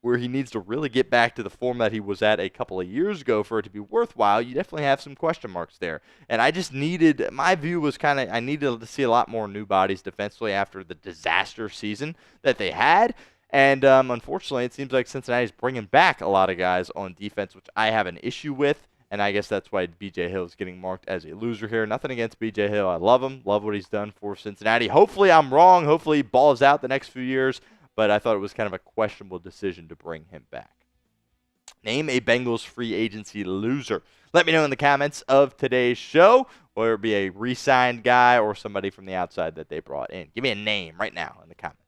where he needs to really get back to the form that he was at a couple of years ago for it to be worthwhile, you definitely have some question marks there. And I just needed, my view was I needed to see a lot more new bodies defensively after the disaster season that they had. And unfortunately, it seems like Cincinnati's bringing back a lot of guys on defense, which I have an issue with. And I guess that's why B.J. Hill is getting marked as a loser here. Nothing against B.J. Hill. I love him. Love what he's done for Cincinnati. Hopefully I'm wrong. Hopefully he balls out the next few years. But I thought it was kind of a questionable decision to bring him back. Name a Bengals free agency loser. Let me know in the comments of today's show, whether it be a re-signed guy or somebody from the outside that they brought in. Give me a name right now in the comments.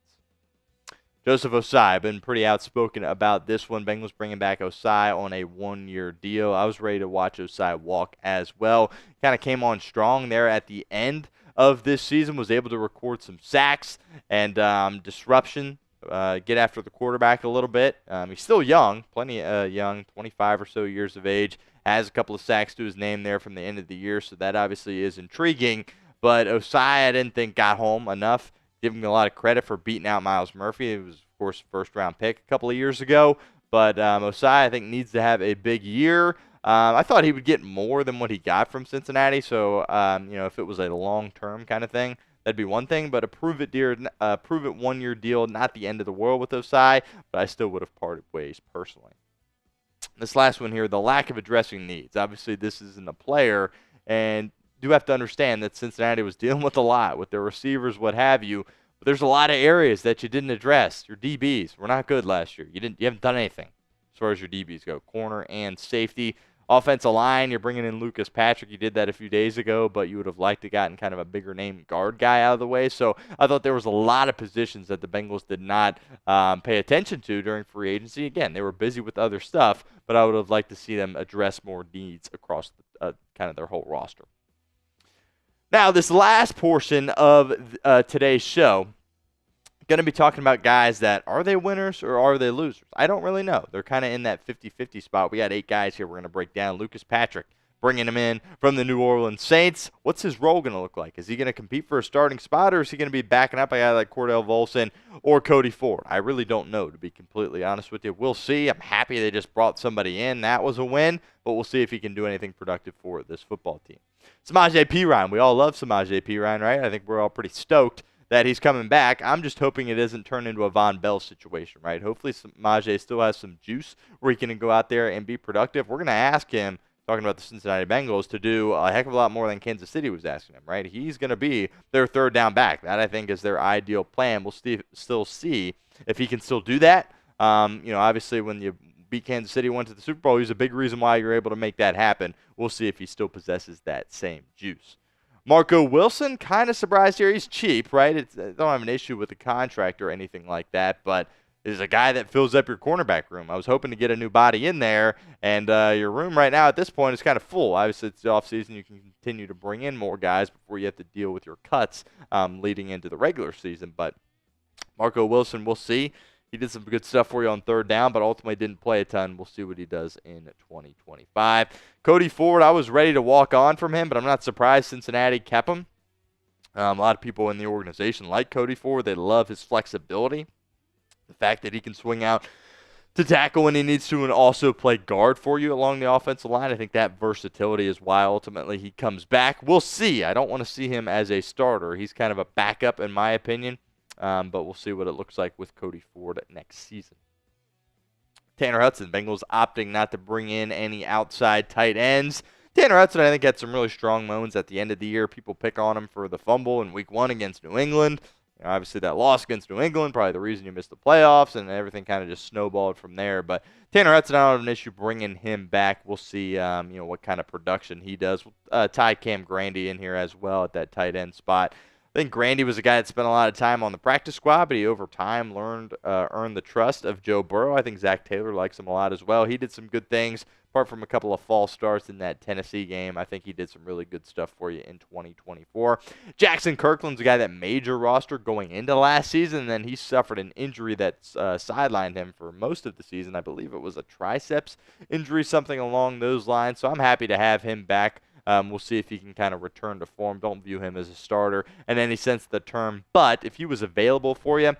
Joseph Osai, been pretty outspoken about this one. Bengals bringing back Osai on a one-year deal. I was ready to watch Osai walk as well. Kind of came on strong there at the end of this season, was able to record some sacks and disruption. Get after the quarterback a little bit. He's still young, plenty young, 25 or so years of age. Has a couple of sacks to his name there from the end of the year, so that obviously is intriguing. But Osai, I didn't think got home enough. Give him a lot of credit for beating out Myles Murphy. It was, of course, first-round pick a couple of years ago. But Osai, I think, needs to have a big year. I thought he would get more than what he got from Cincinnati. So, if it was a long-term kind of thing, that'd be one thing, but a prove it one-year deal, not the end of the world with Osai, but I still would have parted ways personally. This last one here, the lack of addressing needs. Obviously, this isn't a player, and do have to understand that Cincinnati was dealing with a lot with their receivers, what have you. But there's a lot of areas that you didn't address. Your DBs were not good last year. You haven't done anything as far as your DBs go, corner and safety. Offensive line, you're bringing in Lucas Patrick. You did that a few days ago, but you would have liked to gotten kind of a bigger name guard guy out of the way. So I thought there was a lot of positions that the Bengals did not pay attention to during free agency. Again, they were busy with other stuff, but I would have liked to see them address more needs across kind of their whole roster. Now, this last portion of today's show, going to be talking about guys that, are they winners or are they losers? I don't really know. They're kind of in that 50-50 spot. We got 8 guys here we're going to break down. Lucas Patrick, bringing him in from the New Orleans Saints. What's his role going to look like? Is he going to compete for a starting spot, or is he going to be backing up a guy like Cordell Volson or Cody Ford? I really don't know, to be completely honest with you. We'll see. I'm happy they just brought somebody in. That was a win, but we'll see if he can do anything productive for this football team. Samaje Perine. We all love Samaje Perine, right? I think we're all pretty stoked that he's coming back. I'm just hoping it doesn't turn into a Von Bell situation, right? Hopefully Samaje still has some juice where he can go out there and be productive. We're going to ask him, talking about the Cincinnati Bengals, to do a heck of a lot more than Kansas City was asking him, right? He's going to be their third down back. That, I think, is their ideal plan. We'll still see if he can still do that. Obviously, when you beat Kansas City, went to the Super Bowl, he's a big reason why you're able to make that happen. We'll see if he still possesses that same juice. Marco Wilson, kind of surprised here. He's cheap, right? I don't have an issue with the contract or anything like that, but is a guy that fills up your cornerback room. I was hoping to get a new body in there, and your room right now at this point is kind of full. Obviously, it's the offseason. You can continue to bring in more guys before you have to deal with your cuts leading into the regular season. But Marco Wilson, we'll see. He did some good stuff for you on third down, but ultimately didn't play a ton. We'll see what he does in 2025. Cody Ford, I was ready to walk on from him, but I'm not surprised Cincinnati kept him. A lot of people in the organization like Cody Ford. They love his flexibility. The fact that he can swing out to tackle when he needs to and also play guard for you along the offensive line. I think that versatility is why ultimately he comes back. We'll see. I don't want to see him as a starter. He's kind of a backup in my opinion. But we'll see what it looks like with Cody Ford next season. Tanner Hudson, Bengals opting not to bring in any outside tight ends. Tanner Hudson, I think, had some really strong moments at the end of the year. People pick on him for the fumble in Week 1 against New England. Obviously, that loss against New England, probably the reason you missed the playoffs, and everything kind of just snowballed from there. But Tanner Hudson, I don't have an issue bringing him back. We'll see, what kind of production he does. Tie Cam Grandy in here as well at that tight end spot. I think Grandy was a guy that spent a lot of time on the practice squad, but he over time earned the trust of Joe Burrow. I think Zach Taylor likes him a lot as well. He did some good things, apart from a couple of false starts in that Tennessee game. I think he did some really good stuff for you in 2024. Jackson Kirkland's a guy that made your roster going into last season, and then he suffered an injury that sidelined him for most of the season. I believe it was a triceps injury, something along those lines. So I'm happy to have him back. We'll see if he can kind of return to form. Don't view him as a starter in any sense of the term. But if he was available for you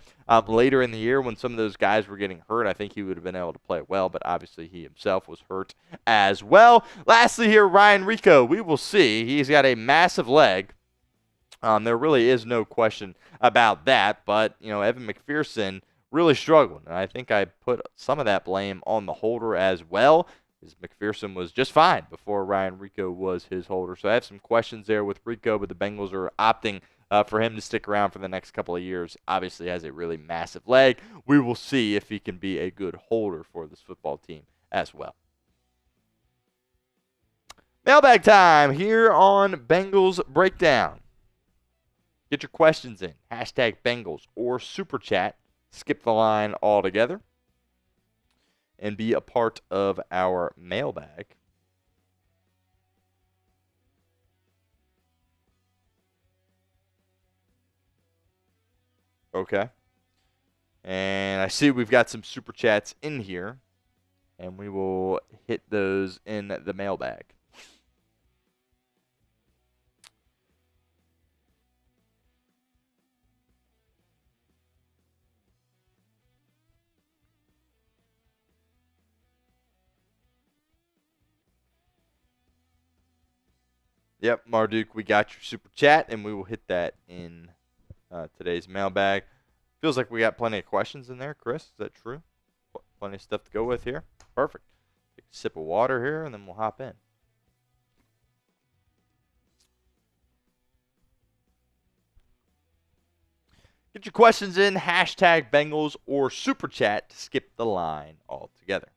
later in the year when some of those guys were getting hurt, I think he would have been able to play well. But obviously he himself was hurt as well. Lastly here, Ryan Rico. We will see. He's got a massive leg. There really is no question about that. But, Evan McPherson really struggled. And I think I put some of that blame on the holder as well. McPherson was just fine before Ryan Rico was his holder. So I have some questions there with Rico, but the Bengals are opting for him to stick around for the next couple of years. Obviously has a really massive leg. We will see if he can be a good holder for this football team as well. Mailbag time here on Bengals Breakdown. Get your questions in. Hashtag Bengals or Super Chat. Skip the line altogether. And be a part of our mailbag. Okay. And I see we've got some super chats in here. And we will hit those in the mailbag. Yep, Marduk, we got your super chat, and we will hit that in today's mailbag. Feels like we got plenty of questions in there, Chris. Is that true? Plenty of stuff to go with here. Perfect. Take a sip of water here, and then we'll hop in. Get your questions in. Hashtag Bengals or super chat to skip the line altogether.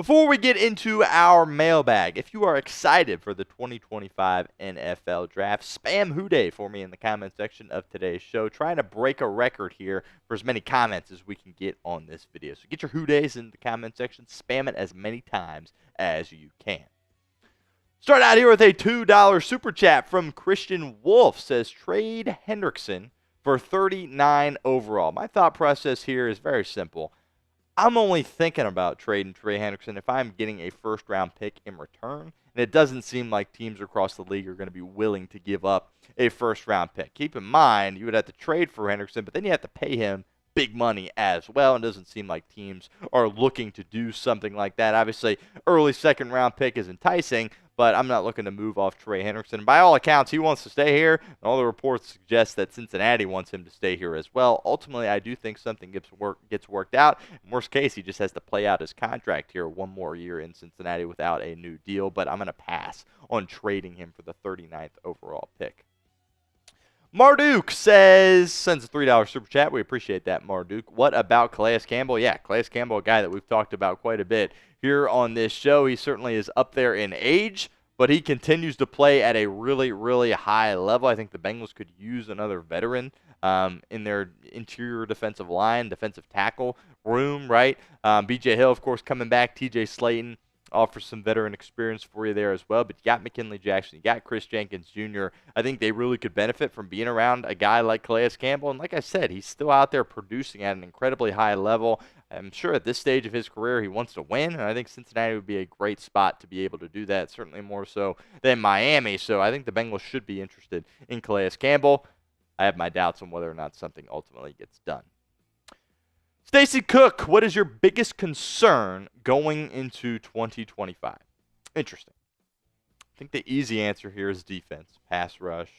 Before we get into our mailbag, if you are excited for the 2025 NFL Draft, spam Who Dey for me in the comment section of today's show. Trying to break a record here for as many comments as we can get on this video. So get your Who Days in the comment section. Spam it as many times as you can. Start out here with a $2 super chat from Christian Wolf. Says, trade Hendrickson for 39 overall. My thought process here is very simple. I'm only thinking about trading Trey Hendrickson if I'm getting a first-round pick in return, and it doesn't seem like teams across the league are going to be willing to give up a first-round pick. Keep in mind, you would have to trade for Hendrickson, but then you have to pay him big money as well, and it doesn't seem like teams are looking to do something like that. Obviously, early second-round pick is enticing, but I'm not looking to move off Trey Hendrickson. By all accounts, he wants to stay here, and all the reports suggest that Cincinnati wants him to stay here as well. Ultimately, I do think something gets worked out. In worst case, he just has to play out his contract here one more year in Cincinnati without a new deal, but I'm going to pass on trading him for the 39th overall pick. Marduk sends a $3 super chat. We appreciate that, Marduk. What about Calais Campbell? Yeah, Calais Campbell, a guy that we've talked about quite a bit here on this show. He certainly is up there in age, but he continues to play at a really, really high level. I think the Bengals could use another veteran in their interior defensive line, defensive tackle room, right? B.J. Hill, of course, coming back. T.J. Slaton offers some veteran experience for you there as well. But you got McKinley Jackson, you got Chris Jenkins Jr. I think they really could benefit from being around a guy like Calais Campbell. And like I said, he's still out there producing at an incredibly high level. I'm sure at this stage of his career he wants to win, and I think Cincinnati would be a great spot to be able to do that, certainly more so than Miami. So I think the Bengals should be interested in Calais Campbell. I have my doubts on whether or not something ultimately gets done. Stacy Cook, what is your biggest concern going into 2025? Interesting. I think the easy answer here is defense, pass rush,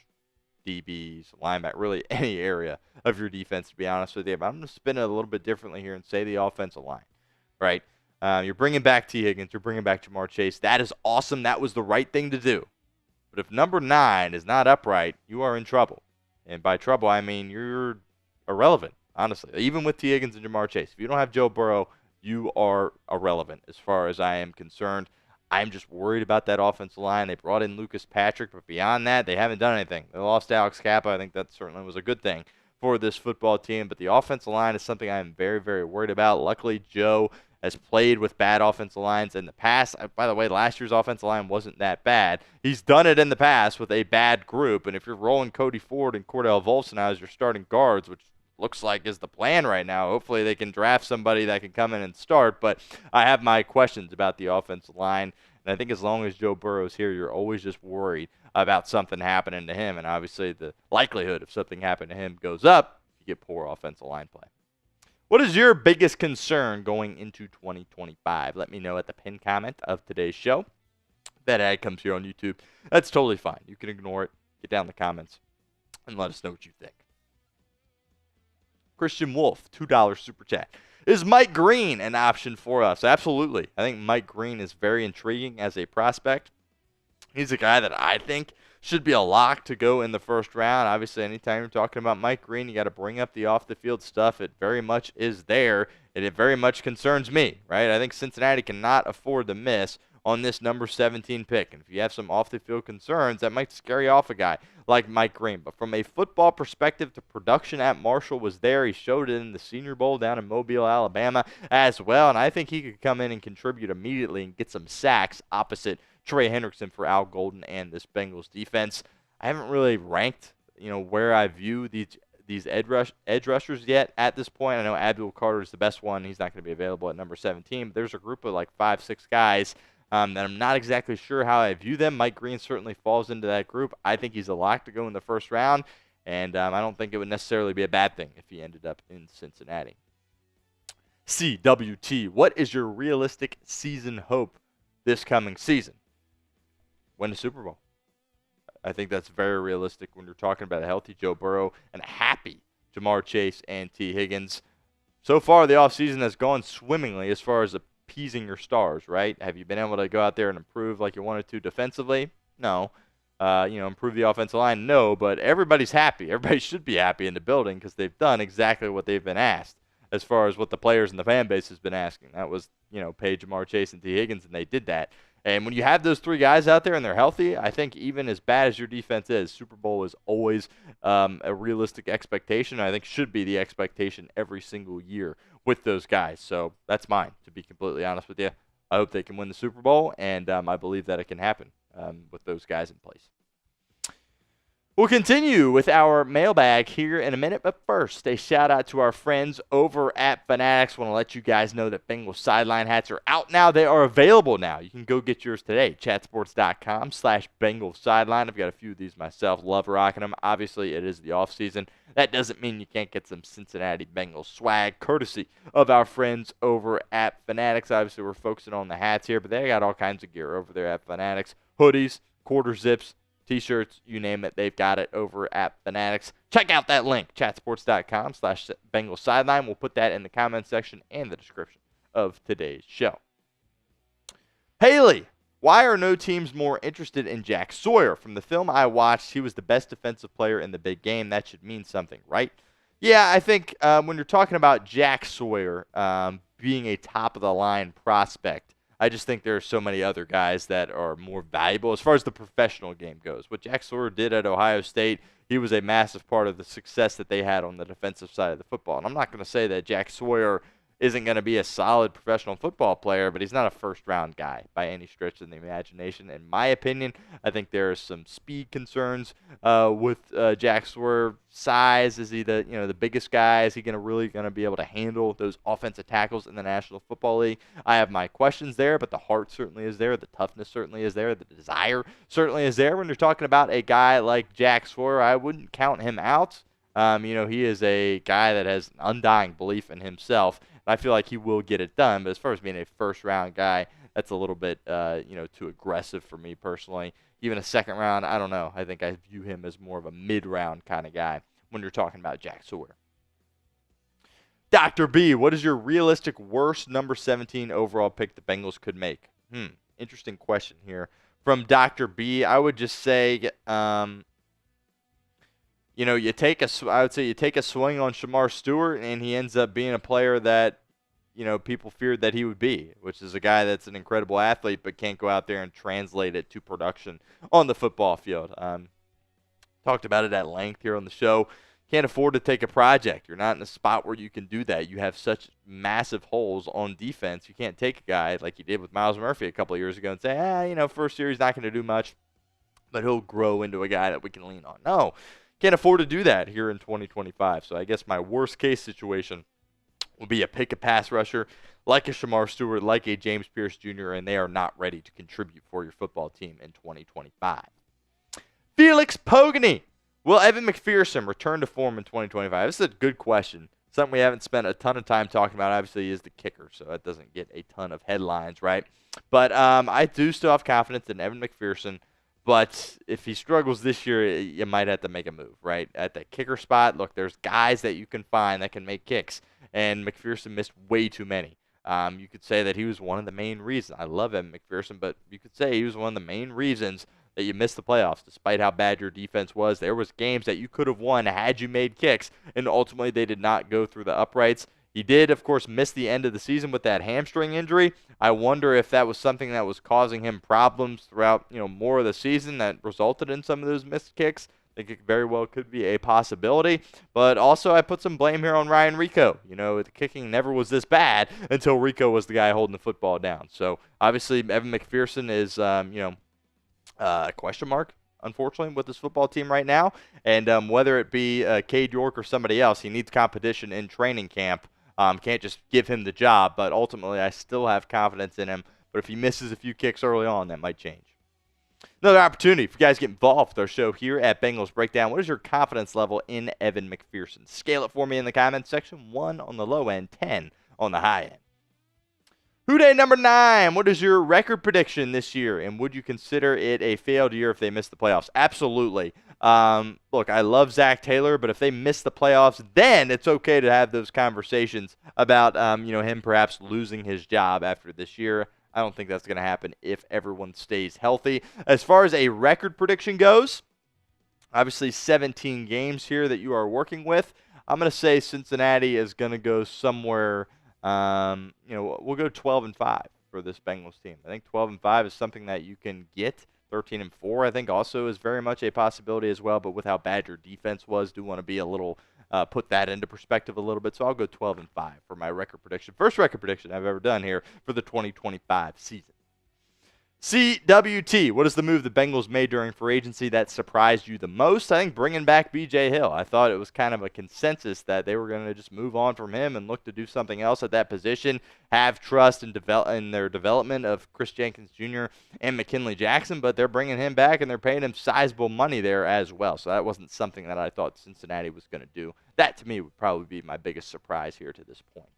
DBs, linebacker, really any area of your defense, to be honest with you. But I'm going to spin it a little bit differently here and say the offensive line, right? You're bringing back T. Higgins. You're bringing back Jamar Chase. That is awesome. That was the right thing to do. But if number 9 is not upright, you are in trouble. And by trouble, I mean you're irrelevant. Honestly, even with T. Higgins and Jamar Chase, if you don't have Joe Burrow, you are irrelevant as far as I am concerned. I'm just worried about that offensive line. They brought in Lucas Patrick, but beyond that, they haven't done anything. They lost Alex Kappa. I think that certainly was a good thing for this football team. But the offensive line is something I'm very, very worried about. Luckily, Joe has played with bad offensive lines in the past. By the way, last year's offensive line wasn't that bad. He's done it in the past with a bad group. And if you're rolling Cody Ford and Cordell Volson now as your starting guards, which looks like is the plan right now. Hopefully they can draft somebody that can come in and start, but I have my questions about the offensive line, and I think as long as Joe Burrow's here, you're always just worried about something happening to him, and obviously the likelihood of something happening to him goes up if you get poor offensive line play. What is your biggest concern going into 2025? Let me know at the pinned comment of today's show. If that ad comes here on YouTube, that's totally fine. You can ignore it, get down in the comments, and let us know what you think. Christian Wolf, $2 super chat. Is Mike Green an option for us? Absolutely. I think Mike Green is very intriguing as a prospect. He's a guy that I think should be a lock to go in the first round. Obviously, anytime you're talking about Mike Green, you got to bring up the off-the-field stuff. It very much is there, and it very much concerns me, right? I think Cincinnati cannot afford to miss on this number 17 pick. And if you have some off-the-field concerns, that might scare you off a guy like Mike Green. But from a football perspective, the production at Marshall was there. He showed it in the Senior Bowl down in Mobile, Alabama as well. And I think he could come in and contribute immediately and get some sacks opposite Trey Hendrickson for Al Golden and this Bengals defense. I haven't really ranked, where I view these edge rushers yet at this point. I know Abdul Carter is the best one. He's not going to be available at number 17. But there's a group of like 5-6 guys that I'm not exactly sure how I view them. Mike Green certainly falls into that group. I think he's a lock to go in the first round, and I don't think it would necessarily be a bad thing if he ended up in Cincinnati. CWT, what is your realistic season hope this coming season? Win the Super Bowl. I think that's very realistic when you're talking about a healthy Joe Burrow and a happy Jamar Chase and T. Higgins. So far, the offseason has gone swimmingly as far as appeasing your stars, right? Have you been able to go out there and improve like you wanted to defensively? No. Improve the offensive line? No, but everybody's happy. Everybody should be happy in the building because they've done exactly what they've been asked. as far as what the players and the fan base has been asking. That was, pay Jamar Chase and T. Higgins, and they did that. And when you have those three guys out there and they're healthy, I think even as bad as your defense is, Super Bowl is always a realistic expectation. I think should be the expectation every single year with those guys. So that's mine, to be completely honest with you. I hope they can win the Super Bowl, and I believe that it can happen with those guys in place. We'll continue with our mailbag here in a minute, but first, a shout-out to our friends over at Fanatics. Want to let you guys know that Bengals sideline hats are out now. They are available now. You can go get yours today, chatsports.com/Bengals sideline. I've got a few of these myself. Love rocking them. Obviously, it is the offseason. That doesn't mean you can't get some Cincinnati Bengals swag, courtesy of our friends over at Fanatics. Obviously, we're focusing on the hats here, but they got all kinds of gear over there at Fanatics. Hoodies, quarter zips, T-shirts, you name it, they've got it over at Fanatics. Check out that link, chatsports.com/Bengals sideline. We'll put that in the comment section and the description of today's show. Haley, why are no teams more interested in Jack Sawyer? From the film I watched, he was the best defensive player in the big game. That should mean something, right? Yeah, I think when you're talking about Jack Sawyer being a top-of-the-line prospect, I just think there are so many other guys that are more valuable as far as the professional game goes. What Jack Sawyer did at Ohio State, he was a massive part of the success that they had on the defensive side of the football. And I'm not going to say that Jack Sawyer isn't going to be a solid professional football player, but he's not a first-round guy by any stretch of the imagination. In my opinion, I think there are some speed concerns with Jack Sawyer. Size, is he the biggest guy? Is he really going to be able to handle those offensive tackles in the National Football League? I have my questions there, but the heart certainly is there. The toughness certainly is there. The desire certainly is there. When you're talking about a guy like Jack Sawyer, I wouldn't count him out. He is a guy that has an undying belief in himself. I feel like he will get it done, but as far as being a first-round guy, that's a little bit, too aggressive for me personally. Even a second round, I don't know. I think I view him as more of a mid-round kind of guy when you're talking about Jack Sawyer. Dr. B, what is your realistic worst number 17 overall pick the Bengals could make? Interesting question here. From Dr. B, I would just say, you take a swing on Shamar Stewart, and he ends up being a player that, people feared that he would be, which is a guy that's an incredible athlete but can't go out there and translate it to production on the football field. Talked about it at length here on the show. Can't afford to take a project. You're not in a spot where you can do that. You have such massive holes on defense. You can't take a guy like you did with Myles Murphy a couple of years ago and say, first year he's not going to do much, but he'll grow into a guy that we can lean on. No. Can't afford to do that here in 2025. So I guess my worst case situation would be a pick a pass rusher like a Shamar Stewart, like a James Pierce Jr., and they are not ready to contribute for your football team in 2025. Felix Pogany. Will Evan McPherson return to form in 2025? This is a good question. Something we haven't spent a ton of time talking about, obviously, is the kicker, so that doesn't get a ton of headlines, right? But I do still have confidence in Evan McPherson. But if he struggles this year, you might have to make a move, right? At that kicker spot, look, there's guys that you can find that can make kicks, and McPherson missed way too many. You could say that he was one of the main reasons. I love Evan McPherson, but you could say he was one of the main reasons that you missed the playoffs, despite how bad your defense was. There was games that you could have won had you made kicks, and ultimately they did not go through the uprights. He did, of course, miss the end of the season with that hamstring injury. I wonder if that was something that was causing him problems throughout, more of the season that resulted in some of those missed kicks. I think it very well could be a possibility. But also I put some blame here on Ryan Rico. The kicking never was this bad until Rico was the guy holding the football down. So obviously Evan McPherson is, a question mark, unfortunately, with this football team right now. And whether it be Cade York or somebody else, he needs competition in training camp. Can't just give him the job, but ultimately I still have confidence in him. But if he misses a few kicks early on, that might change. Another opportunity for you guys to get involved with our show here at Bengals Breakdown. What is your confidence level in Evan McPherson? Scale it for me in the comments section. 1 on the low end, 10 on the high end. Who Day number 9, what is your record prediction this year, and would you consider it a failed year if they miss the playoffs? Absolutely. Look, I love Zach Taylor, but if they miss the playoffs, then it's okay to have those conversations about, him perhaps losing his job after this year. I don't think that's going to happen if everyone stays healthy. As far as a record prediction goes, obviously 17 games here that you are working with. I'm going to say Cincinnati is going to go somewhere, we'll go 12-5 for this Bengals team. I think 12-5 is something that you can get. 13-4, I think, also is very much a possibility as well. But with how bad your defense was, do want to be a little put that into perspective a little bit. So I'll go 12-5 for my record prediction. First record prediction I've ever done here for the 2025 season. CWT, what is the move the Bengals made during free agency that surprised you the most? I think bringing back B.J. Hill. I thought it was kind of a consensus that they were going to just move on from him and look to do something else at that position, have trust in their development of Chris Jenkins Jr. and McKinley Jackson, but they're bringing him back and they're paying him sizable money there as well. So that wasn't something that I thought Cincinnati was going to do. That, to me, would probably be my biggest surprise here to this point.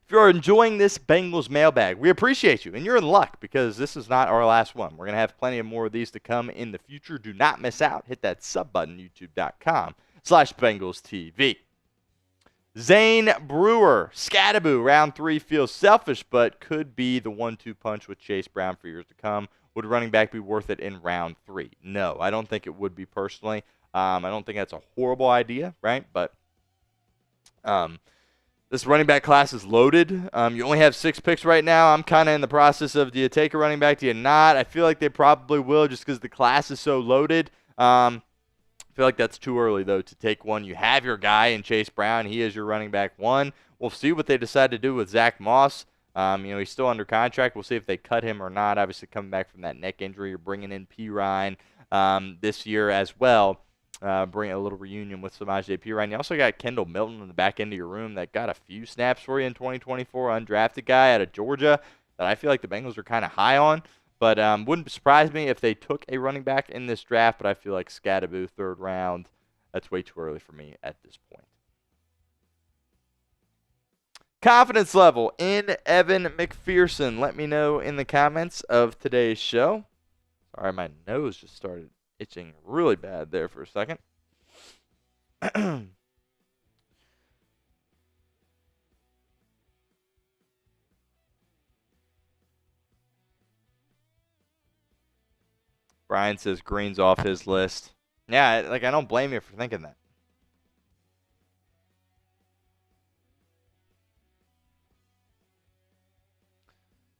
If you're enjoying this Bengals mailbag, we appreciate you, and you're in luck because this is not our last one. We're going to have plenty of more of these to come in the future. Do not miss out. Hit that sub button, youtube.com/BengalsTV. Zane Brewer, Scattaboo, round 3 feels selfish, but could be the 1-2 punch with Chase Brown for years to come. Would running back be worth it in round 3? No, I don't think it would be personally. I don't think that's a horrible idea, right? But this running back class is loaded. You only have 6 picks right now. I'm kind of in the process of, do you take a running back, do you not? I feel like they probably will just because the class is so loaded. I feel like that's too early, though, to take one. You have your guy in Chase Brown. He is your running back 1. We'll see what they decide to do with Zach Moss. He's still under contract. We'll see if they cut him or not. Obviously, coming back from that neck injury, you're bringing in P. Ryan this year as well. Bring a little reunion with Samaje Perine. You also got Kendall Milton in the back end of your room that got a few snaps for you in 2024. Undrafted guy out of Georgia that I feel like the Bengals are kind of high on. But wouldn't surprise me if they took a running back in this draft. But I feel like Scattaboo, 3rd round, that's way too early for me at this point. Confidence level in Evan McPherson. Let me know in the comments of today's show. Sorry, my nose just started itching really bad there for a second. Brian says Green's off his list. Yeah, I don't blame you for thinking that.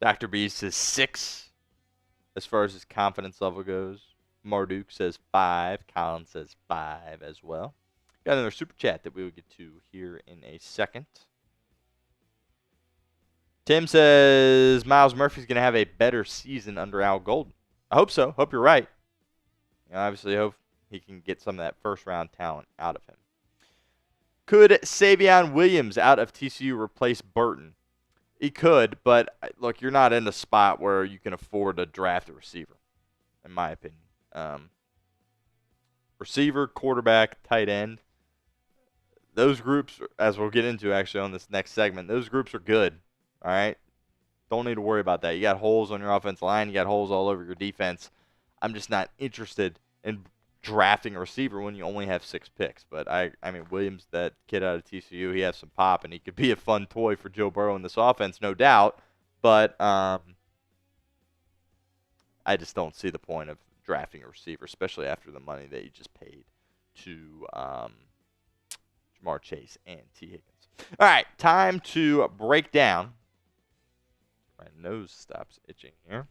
Dr. B says 6 as far as his confidence level goes. Marduk says 5. Colin says 5 as well. Got another super chat that we will get to here in a second. Tim says Miles Murphy's going to have a better season under Al Golden. I hope so. Hope you're right. Obviously, hope he can get some of that first-round talent out of him. Could Savion Williams out of TCU replace Burton? He could, but look, you're not in a spot where you can afford to draft a receiver, in my opinion. Receiver, quarterback, tight end. Those groups, as we'll get into actually on this next segment, those groups are good. All right? Don't need to worry about that. You got holes on your offensive line. You got holes all over your defense. I'm just not interested in drafting a receiver when you only have 6 picks. But, I mean, Williams, that kid out of TCU, he has some pop, and he could be a fun toy for Joe Burrow in this offense, no doubt. But I just don't see the point of drafting a receiver, especially after the money that you just paid to Jamar Chase and T. Higgins. All right, time to break down. My nose stops itching here.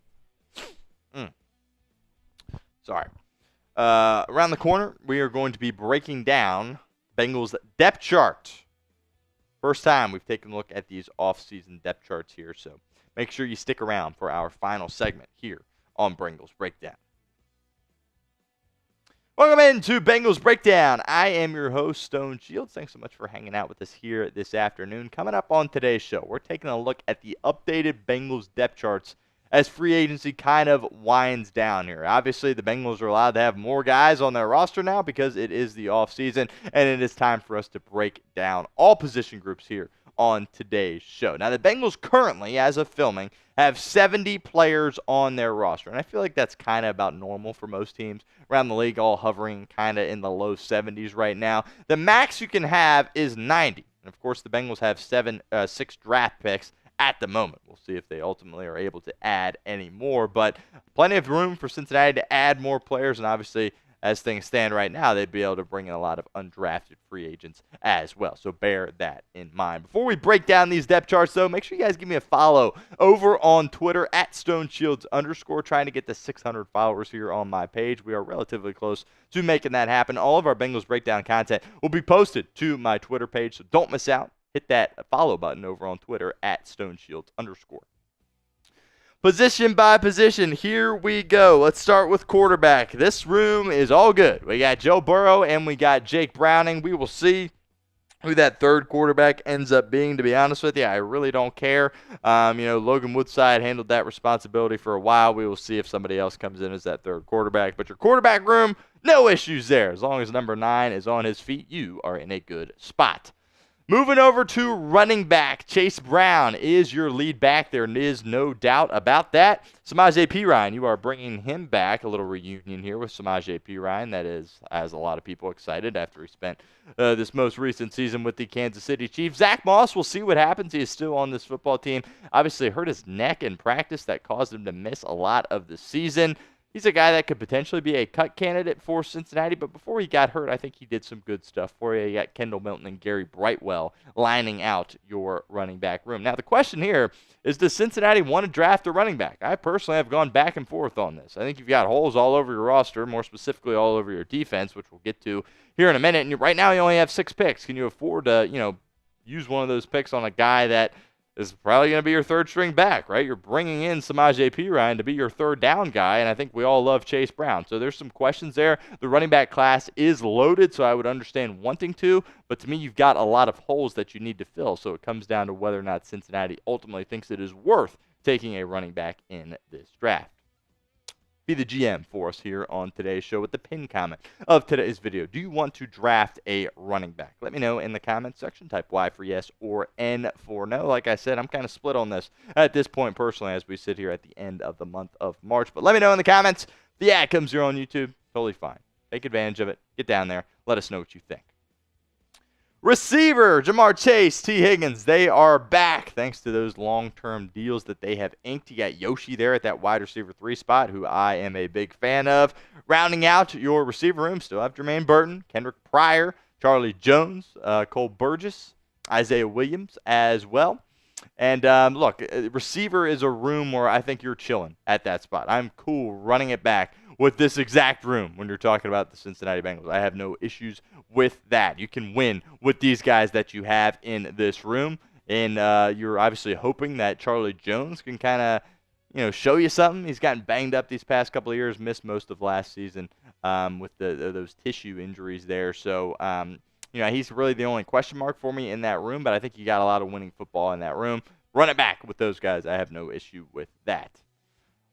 Sorry. Around the corner, we are going to be breaking down Bengals depth chart. First time we've taken a look at these off-season depth charts here, so make sure you stick around for our final segment here on Bengals Breakdown. Welcome into Bengals Breakdown. I am your host, Stone Shields. Thanks so much for hanging out with us here this afternoon. Coming up on today's show, we're taking a look at the updated Bengals depth charts as free agency kind of winds down here. Obviously, the Bengals are allowed to have more guys on their roster now because it is the offseason, and it is time for us to break down all position groups here on today's show. Now, the Bengals currently, as of filming, have 70 players on their roster, and I feel like that's kind of about normal for most teams around the league, all hovering kind of in the low 70s right now. The max you can have is 90, and of course, the Bengals have 6 draft picks at the moment. We'll see if they ultimately are able to add any more, but plenty of room for Cincinnati to add more players, and obviously as things stand right now, they'd be able to bring in a lot of undrafted free agents as well. So bear that in mind. Before we break down these depth charts, though, make sure you guys give me a follow over on Twitter at StoneShields_, trying to get to 600 followers here on my page. We are relatively close to making that happen. All of our Bengals Breakdown content will be posted to my Twitter page, so don't miss out. Hit that follow button over on Twitter at StoneShields_. Position by position, here we go. Let's start with quarterback. This room is all good. We got Joe Burrow and we got Jake Browning. We will see who that third quarterback ends up being, to be honest with you. I really don't care. Logan Woodside handled that responsibility for a while. We will see if somebody else comes in as that third quarterback. But your quarterback room, no issues there. As long as number 9 is on his feet, you are in a good spot. Moving over to running back, Chase Brown is your lead back. There is no doubt about that. Samaje Perine, you are bringing him back. A little reunion here with Samaje Perine. That has a lot of people excited after he spent this most recent season with the Kansas City Chiefs. Zach Moss, we'll see what happens. He is still on this football team. Obviously hurt his neck in practice. That caused him to miss a lot of the season. He's a guy that could potentially be a cut candidate for Cincinnati, but before he got hurt, I think he did some good stuff for you. You got Kendall Milton and Gary Brightwell lining out your running back room. Now, the question here is, does Cincinnati want to draft a running back? I personally have gone back and forth on this. I think you've got holes all over your roster, more specifically all over your defense, which we'll get to here in a minute. And right now you only have 6 picks. Can you afford to, use one of those picks on a guy that is probably going to be your third string back, right? You're bringing in Samaje Perine to be your third down guy, and I think we all love Chase Brown. So there's some questions there. The running back class is loaded, so I would understand wanting to, but to me, you've got a lot of holes that you need to fill, so it comes down to whether or not Cincinnati ultimately thinks it is worth taking a running back in this draft. Be the GM for us here on today's show with the pin comment of today's video. Do you want to draft a running back? Let me know in the comment section. Type Y for yes or N for no. Like I said, I'm kind of split on this at this point personally as we sit here at the end of the month of March. But let me know in the comments. If the ad comes here on YouTube, totally fine. Take advantage of it. Get down there. Let us know what you think. Receiver, Jamar Chase, T. Higgins, they are back thanks to those long-term deals that they have inked. You got Yoshi there at that wide receiver 3 spot, who I am a big fan of. Rounding out your receiver room, still have Jermaine Burton, Kendrick Pryor, Charlie Jones, Cole Burgess, Isaiah Williams as well. And look, receiver is a room where I think you're chilling at that spot. I'm cool running it back with this exact room when you're talking about the Cincinnati Bengals. I have no issues with that. You can win with these guys that you have in this room. And you're obviously hoping that Charlie Jones can kind of, show you something. He's gotten banged up these past couple of years, missed most of last season with those tissue injuries there. So, he's really the only question mark for me in that room, but I think you got a lot of winning football in that room. Run it back with those guys. I have no issue with that.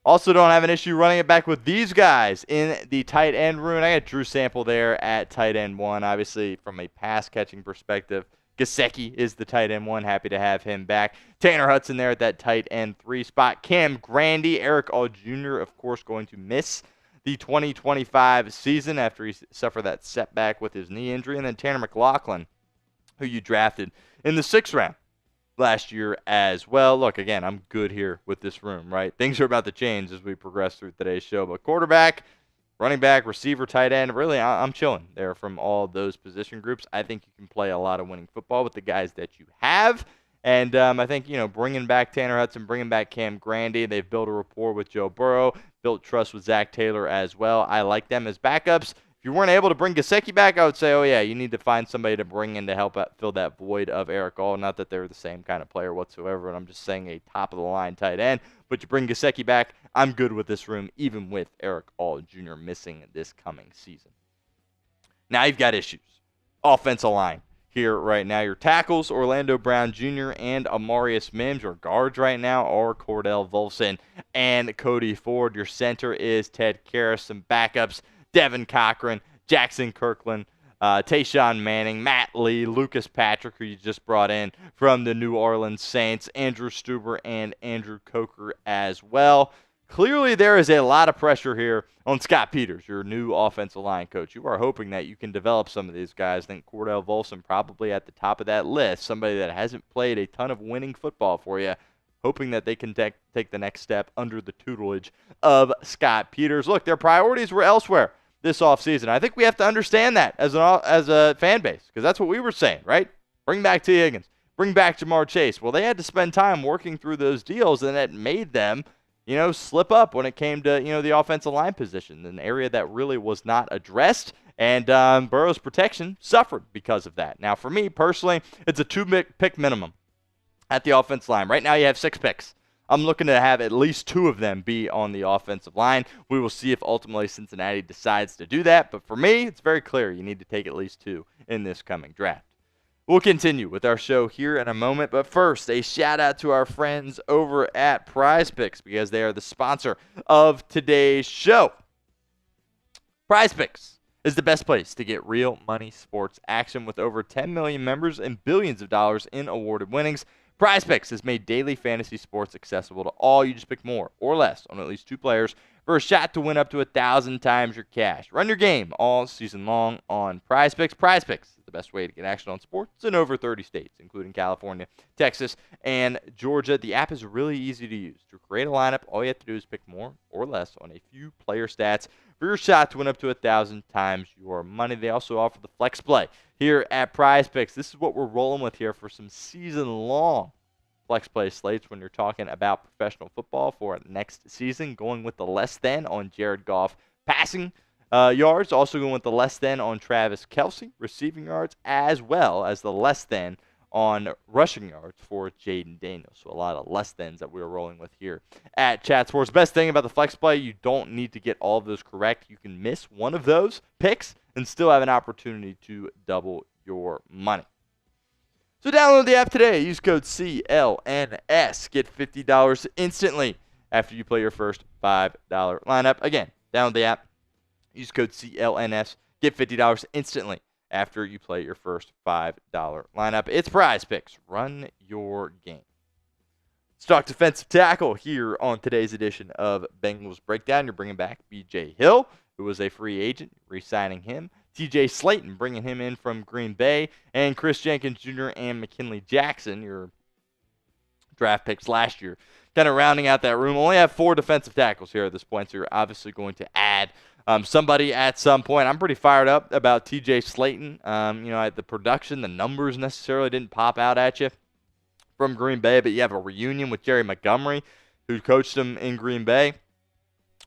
Also don't have an issue running it back with these guys in the tight end room. I got Drew Sample there at tight end 1. Obviously, from a pass-catching perspective, Gesicki is the tight end 1. Happy to have him back. Tanner Hudson there at that tight end 3 spot. Cam Grandy, Eric All Jr., of course, going to miss the 2025 season after he suffered that setback with his knee injury. And then Tanner McLaughlin, who you drafted in the 6th round last year as well. Look, again, I'm good here with this room, right? Things are about to change as we progress through today's show. But quarterback, running back, receiver, tight end, really, I'm chilling there from all those position groups. I think you can play a lot of winning football with the guys that you have. And I think, bringing back Tanner Hudson, bringing back Cam Grandy, they've built a rapport with Joe Burrow, built trust with Zach Taylor as well. I like them as backups. If you weren't able to bring Gesicki back, I would say, oh, yeah, you need to find somebody to bring in to help fill that void of Eric All. Not that they're the same kind of player whatsoever, and I'm just saying a top-of-the-line tight end. But you bring Gesicki back, I'm good with this room, even with Eric All Jr. missing this coming season. Now you've got issues. Offensive line here right now. Your tackles, Orlando Brown Jr. and Amarius Mims. Your guards right now are Cordell Volson and Cody Ford. Your center is Ted Karras. Some backups, Devin Cochran, Jackson Kirkland, Tayshawn Manning, Matt Lee, Lucas Patrick, who you just brought in from the New Orleans Saints, Andrew Stuber, and Andrew Coker as well. Clearly, there is a lot of pressure here on Scott Peters, your new offensive line coach. You are hoping that you can develop some of these guys. I think Cordell Volson probably at the top of that list, somebody that hasn't played a ton of winning football for you, hoping that they can take the next step under the tutelage of Scott Peters. Look, their priorities were elsewhere this offseason. I think we have to understand that as a fan base, because that's what we were saying, right? Bring back T. Higgins. Bring back Jamar Chase. Well, they had to spend time working through those deals, and it made them, slip up when it came to, the offensive line position, an area that really was not addressed. And Burrow's protection suffered because of that. Now, for me personally, it's a 2-pick minimum at the offensive line. Right now, you have 6 picks. I'm looking to have at least 2 of them be on the offensive line. We will see if ultimately Cincinnati decides to do that. But for me, it's very clear you need to take at least 2 in this coming draft. We'll continue with our show here in a moment, but first, a shout-out to our friends over at Prize Picks because they are the sponsor of today's show. Prize Picks is the best place to get real money sports action with over 10 million members and billions of dollars in awarded winnings. Prize Picks has made daily fantasy sports accessible to all. You just pick more or less on at least 2 players for a shot to win up to 1,000 times your cash. Run your game all season long on Prize Picks. Prize Picks is the best way to get action on sports in over 30 states, including California, Texas, and Georgia. The app is really easy to use. To create a lineup, all you have to do is pick more or less on a few player stats for your shot to win up to 1,000 times your money. They also offer the flex play here at Prize Picks. This is what we're rolling with here for some season-long flex play slates when you're talking about professional football for next season. Going with the less than on Jared Goff passing yards. Also going with the less than on Travis Kelce receiving yards, as well as the less than on rushing yards for Jaden Daniels. So a lot of less thans that we're rolling with here at Chat Sports. Best thing about the flex play, you don't need to get all of those correct. You can miss one of those picks and still have an opportunity to double your money. So download the app today. Use code CLNS. Get $50 instantly after you play your first $5 lineup. Again, download the app. Use code CLNS. Get $50 instantly after you play your first $5 lineup. It's Prize Picks. Run your game. Let's talk defensive tackle here on today's edition of Bengals Breakdown. You're bringing back B.J. Hill, who was a free agent, re-signing him. T.J. Slaton, bringing him in from Green Bay. And Chris Jenkins Jr. and McKinley Jackson, your draft picks last year. Kind of rounding out that room. Only have 4 defensive tackles here at this point, so you're obviously going to add somebody at some point. I'm pretty fired up about T.J. Slaton. The production, the numbers necessarily didn't pop out at you from Green Bay, but you have a reunion with Jerry Montgomery, who coached him in Green Bay,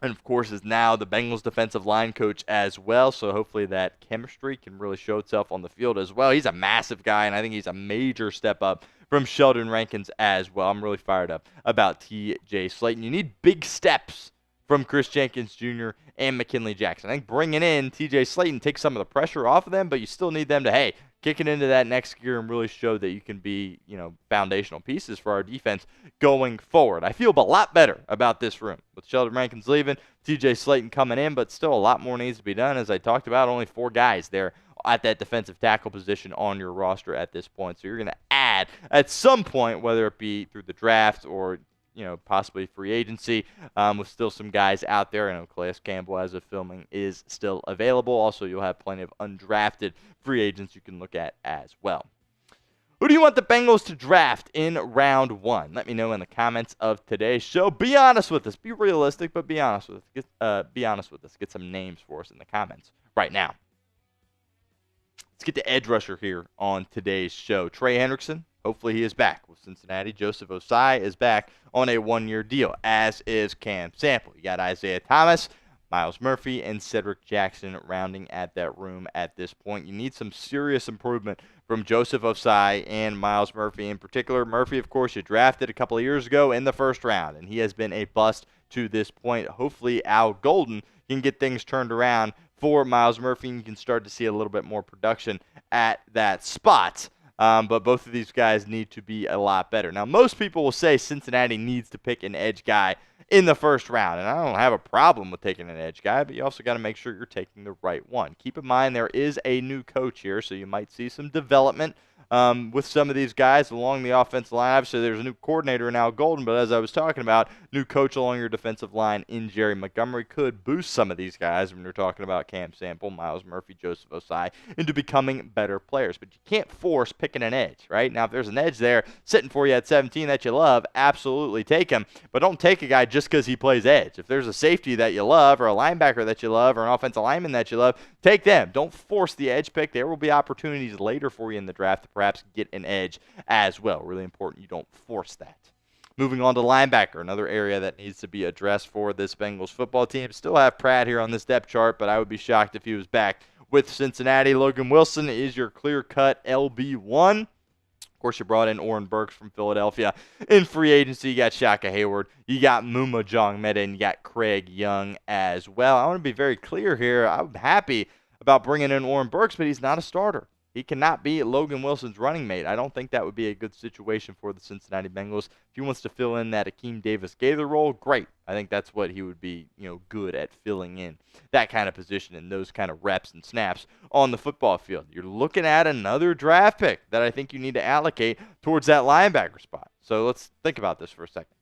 and of course is now the Bengals defensive line coach as well. So hopefully that chemistry can really show itself on the field as well. He's a massive guy, and I think he's a major step up from Sheldon Rankins as well. I'm really fired up about T.J. Slaton. You need big steps from Chris Jenkins Jr. and McKinley Jackson. I think bringing in T.J. Slaton takes some of the pressure off of them, but you still need them to, kick it into that next gear and really show that you can be, foundational pieces for our defense going forward. I feel a lot better about this room. With Sheldon Rankins leaving, T.J. Slaton coming in, but still a lot more needs to be done. As I talked about, only 4 guys there at that defensive tackle position on your roster at this point. So you're going to add at some point, whether it be through the draft or possibly free agency, with still some guys out there. I know Calais Campbell, as of filming, is still available. Also, you'll have plenty of undrafted free agents you can look at as well. Who do you want the Bengals to draft in round 1? Let me know in the comments of today's show. Be honest with us. Be realistic, but be honest with us. Be honest with us. Get some names for us in the comments right now. Let's get to edge rusher here on today's show. Trey Hendrickson. Hopefully he is back with Cincinnati. Joseph Osai is back on a 1-year deal, as is Cam Sample. You got Isaiah Thomas, Myles Murphy, and Cedric Jackson rounding at that room at this point. You need some serious improvement from Joseph Osai and Myles Murphy in particular. Murphy, of course, you drafted a couple of years ago in the first round, and he has been a bust to this point. Hopefully Al Golden can get things turned around for Myles Murphy, and you can start to see a little bit more production at that spot. But both of these guys need to be a lot better. Now, most people will say Cincinnati needs to pick an edge guy in the first round, and I don't have a problem with taking an edge guy, but you also got to make sure you're taking the right one. Keep in mind there is a new coach here, so you might see some development with some of these guys along the offensive line. Obviously, there's a new coordinator in Al Golden, but as I was talking about, new coach along your defensive line in Jerry Montgomery could boost some of these guys when you're talking about Cam Sample, Myles Murphy, Joseph Osai into becoming better players. But you can't force picking an edge, right? Now, if there's an edge there sitting for you at 17 that you love, absolutely take him. But don't take a guy just because he plays edge. If there's a safety that you love or a linebacker that you love or an offensive lineman that you love, take them. Don't force the edge pick. There will be opportunities later for you in the draft to perhaps get an edge as well. Really important you don't force that. Moving on to linebacker, another area that needs to be addressed for this Bengals football team. Still have Pratt here on this depth chart, but I would be shocked if he was back with Cincinnati. Logan Wilson is your clear-cut LB1. Of course, you brought in Oren Burks from Philadelphia. In free agency, you got Shaka Hayward, you got Muma Jongmeta, and you got Craig Young as well. I want to be very clear here. I'm happy about bringing in Oren Burks, but he's not a starter. He cannot be Logan Wilson's running mate. I don't think that would be a good situation for the Cincinnati Bengals. If he wants to fill in that Akeem Davis-Gaither role, great. I think that's what he would be, good at filling in that kind of position and those kind of reps and snaps on the football field. You're looking at another draft pick that I think you need to allocate towards that linebacker spot. So let's think about this for a second.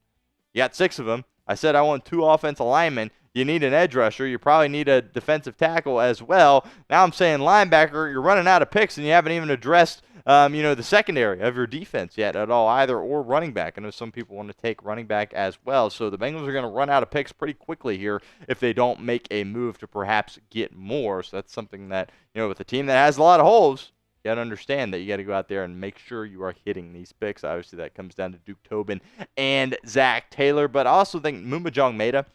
You got 6 of them. I said I want 2 offensive linemen. You need an edge rusher. You probably need a defensive tackle as well. Now I'm saying linebacker, you're running out of picks, and you haven't even addressed, the secondary of your defense yet at all either, or running back. I know some people want to take running back as well. So the Bengals are going to run out of picks pretty quickly here if they don't make a move to perhaps get more. So that's something that, with a team that has a lot of holes, you got to understand that you got to go out there and make sure you are hitting these picks. Obviously, that comes down to Duke Tobin and Zach Taylor. But I also think Muma Jongmeta,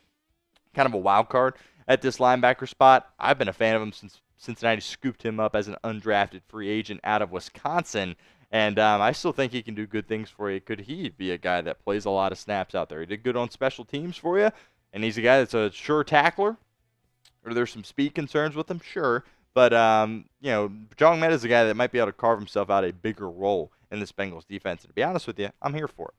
kind of a wild card at this linebacker spot. I've been a fan of him since Cincinnati scooped him up as an undrafted free agent out of Wisconsin. And I still think he can do good things for you. Could he be a guy that plays a lot of snaps out there? He did good on special teams for you, and he's a guy that's a sure tackler. Or there's some speed concerns with him, sure. But, Jongmeta is a guy that might be able to carve himself out a bigger role in this Bengals defense. And to be honest with you, I'm here for it.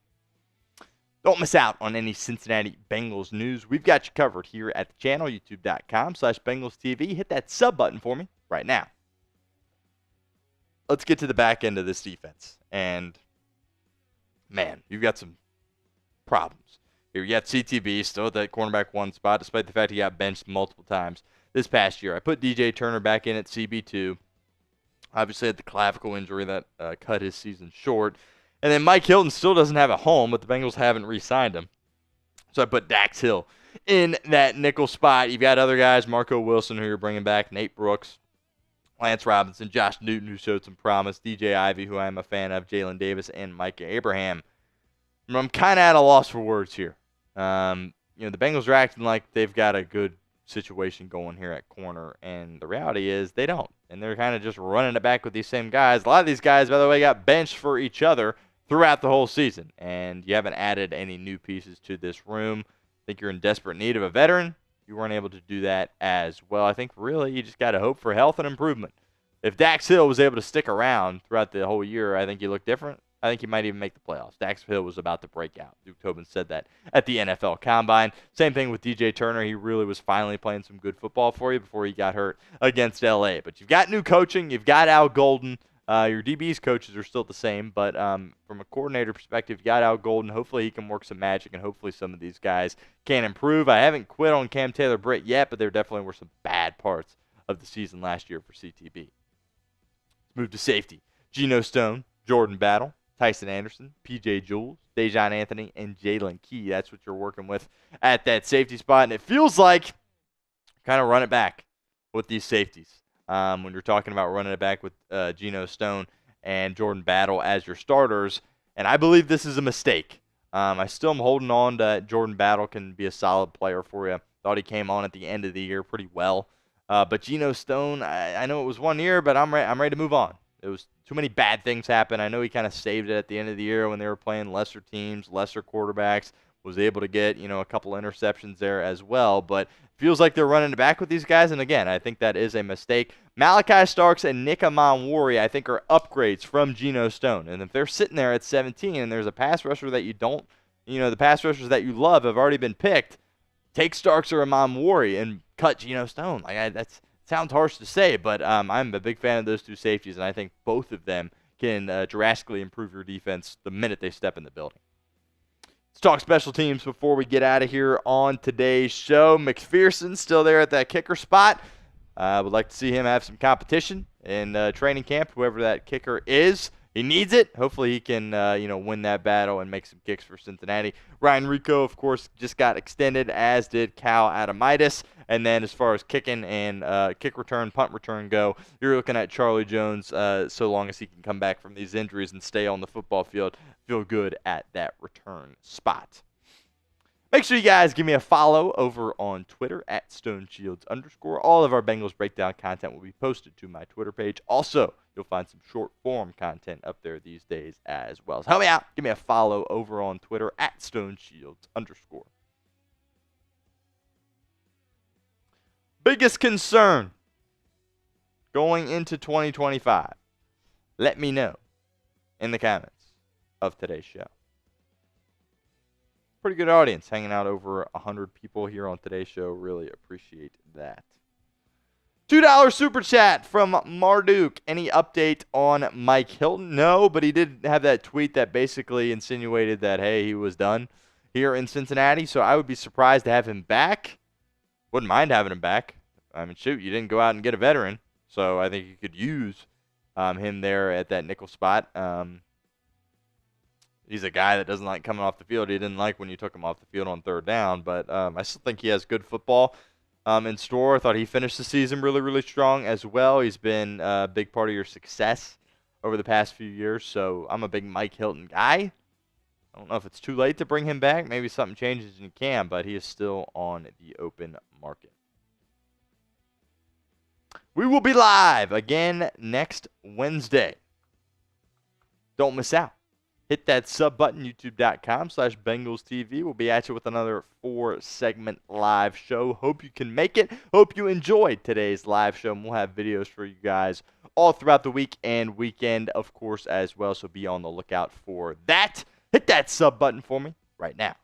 Don't miss out on any Cincinnati Bengals news. We've got you covered here at the channel, youtube.com/BengalsTV. Hit that sub button for me right now. Let's get to the back end of this defense. And, man, you've got some problems. Here you got CTB still at that cornerback 1 spot, despite the fact he got benched multiple times this past year. I put DJ Turner back in at CB2. Obviously had the clavicle injury that cut his season short. And then Mike Hilton still doesn't have a home, but the Bengals haven't re-signed him. So I put Dax Hill in that nickel spot. You've got other guys, Marco Wilson, who you're bringing back, Nate Brooks, Lance Robinson, Josh Newton, who showed some promise, DJ Ivey, who I'm a fan of, Jalen Davis, and Micah Abraham. I'm kind of at a loss for words here. The Bengals are acting like they've got a good situation going here at corner, and the reality is they don't. And they're kind of just running it back with these same guys. A lot of these guys, by the way, got benched for each other throughout the whole season, and you haven't added any new pieces to this room. I think you're in desperate need of a veteran. You weren't able to do that as well. I think really you just got to hope for health and improvement. If Dax Hill was able to stick around throughout the whole year, I think you look different. I think he might even make the playoffs. Dax Hill was about to break out. Duke Tobin said that at the NFL Combine. Same thing with DJ Turner. He really was finally playing some good football for you before he got hurt against L.A. But you've got new coaching. You've got Al Golden. Your DB's coaches are still the same, but from a coordinator perspective, you got Al Golden. Hopefully he can work some magic, and hopefully some of these guys can improve. I haven't quit on Cam Taylor-Britt yet, but there definitely were some bad parts of the season last year for CTB. Let's move to safety. Geno Stone, Jordan Battle, Tyson Anderson, P.J. Jules, Dejon Anthony, and Jalen Key. That's what you're working with at that safety spot, and it feels like kind of run it back with these safeties. When you're talking about running it back with Geno Stone and Jordan Battle as your starters. And I believe this is a mistake. I still am holding on to Jordan Battle can be a solid player for you. Thought he came on at the end of the year pretty well. But Geno Stone, I know it was 1 year, but I'm ready to move on. It was too many bad things happen. I know he kind of saved it at the end of the year when they were playing lesser teams, lesser quarterbacks. Was able to get, a couple interceptions there as well. But feels like they're running it back with these guys. And again, I think that is a mistake. Malachi Starks and Nick Amonwori, I think, are upgrades from Geno Stone. And if they're sitting there at 17 and there's a pass rusher that you don't, the pass rushers that you love have already been picked, take Starks or Amonwori and cut Geno Stone. That sounds harsh to say, but I'm a big fan of those two safeties. And I think both of them can drastically improve your defense the minute they step in the building. Let's talk special teams before we get out of here on today's show. McPherson still there at that kicker spot. Would like to see him have some competition in training camp, whoever that kicker is. He needs it. Hopefully he can, win that battle and make some kicks for Cincinnati. Ryan Rico, of course, just got extended, as did Cal Adamitis. And then as far as kicking and kick return, punt return go, you're looking at Charlie Jones so long as he can come back from these injuries and stay on the football field. Feel good at that return spot. Make sure you guys give me a follow over on Twitter at @StoneShields_. All of our Bengals Breakdown content will be posted to my Twitter page. Also, you'll find some short form content up there these days as well. So help me out. Give me a follow over on Twitter at @StoneShields_. Biggest concern going into 2025? Let me know in the comments of today's show. Pretty good audience hanging out, over 100 people here on today's show. Really appreciate that. $2 super chat from Marduk. Any update on Mike Hilton? No, but he did have that tweet that basically insinuated that, hey, he was done here in Cincinnati. So I would be surprised to have him back. Wouldn't mind having him back. I mean, shoot, you didn't go out and get a veteran. So I think you could use him there at that nickel spot. He's a guy that doesn't like coming off the field. He didn't like when you took him off the field on third down. But I still think he has good football in store. I thought he finished the season really, really strong as well. He's been a big part of your success over the past few years. So I'm a big Mike Hilton guy. I don't know if it's too late to bring him back. Maybe something changes and you can, but he is still on the open market. We will be live again next Wednesday. Don't miss out. Hit that sub button, youtube.com/BengalsTV. We'll be at you with another 4-segment live show. Hope you can make it. Hope you enjoyed today's live show. And we'll have videos for you guys all throughout the week and weekend, of course, as well. So be on the lookout for that. Hit that sub button for me right now.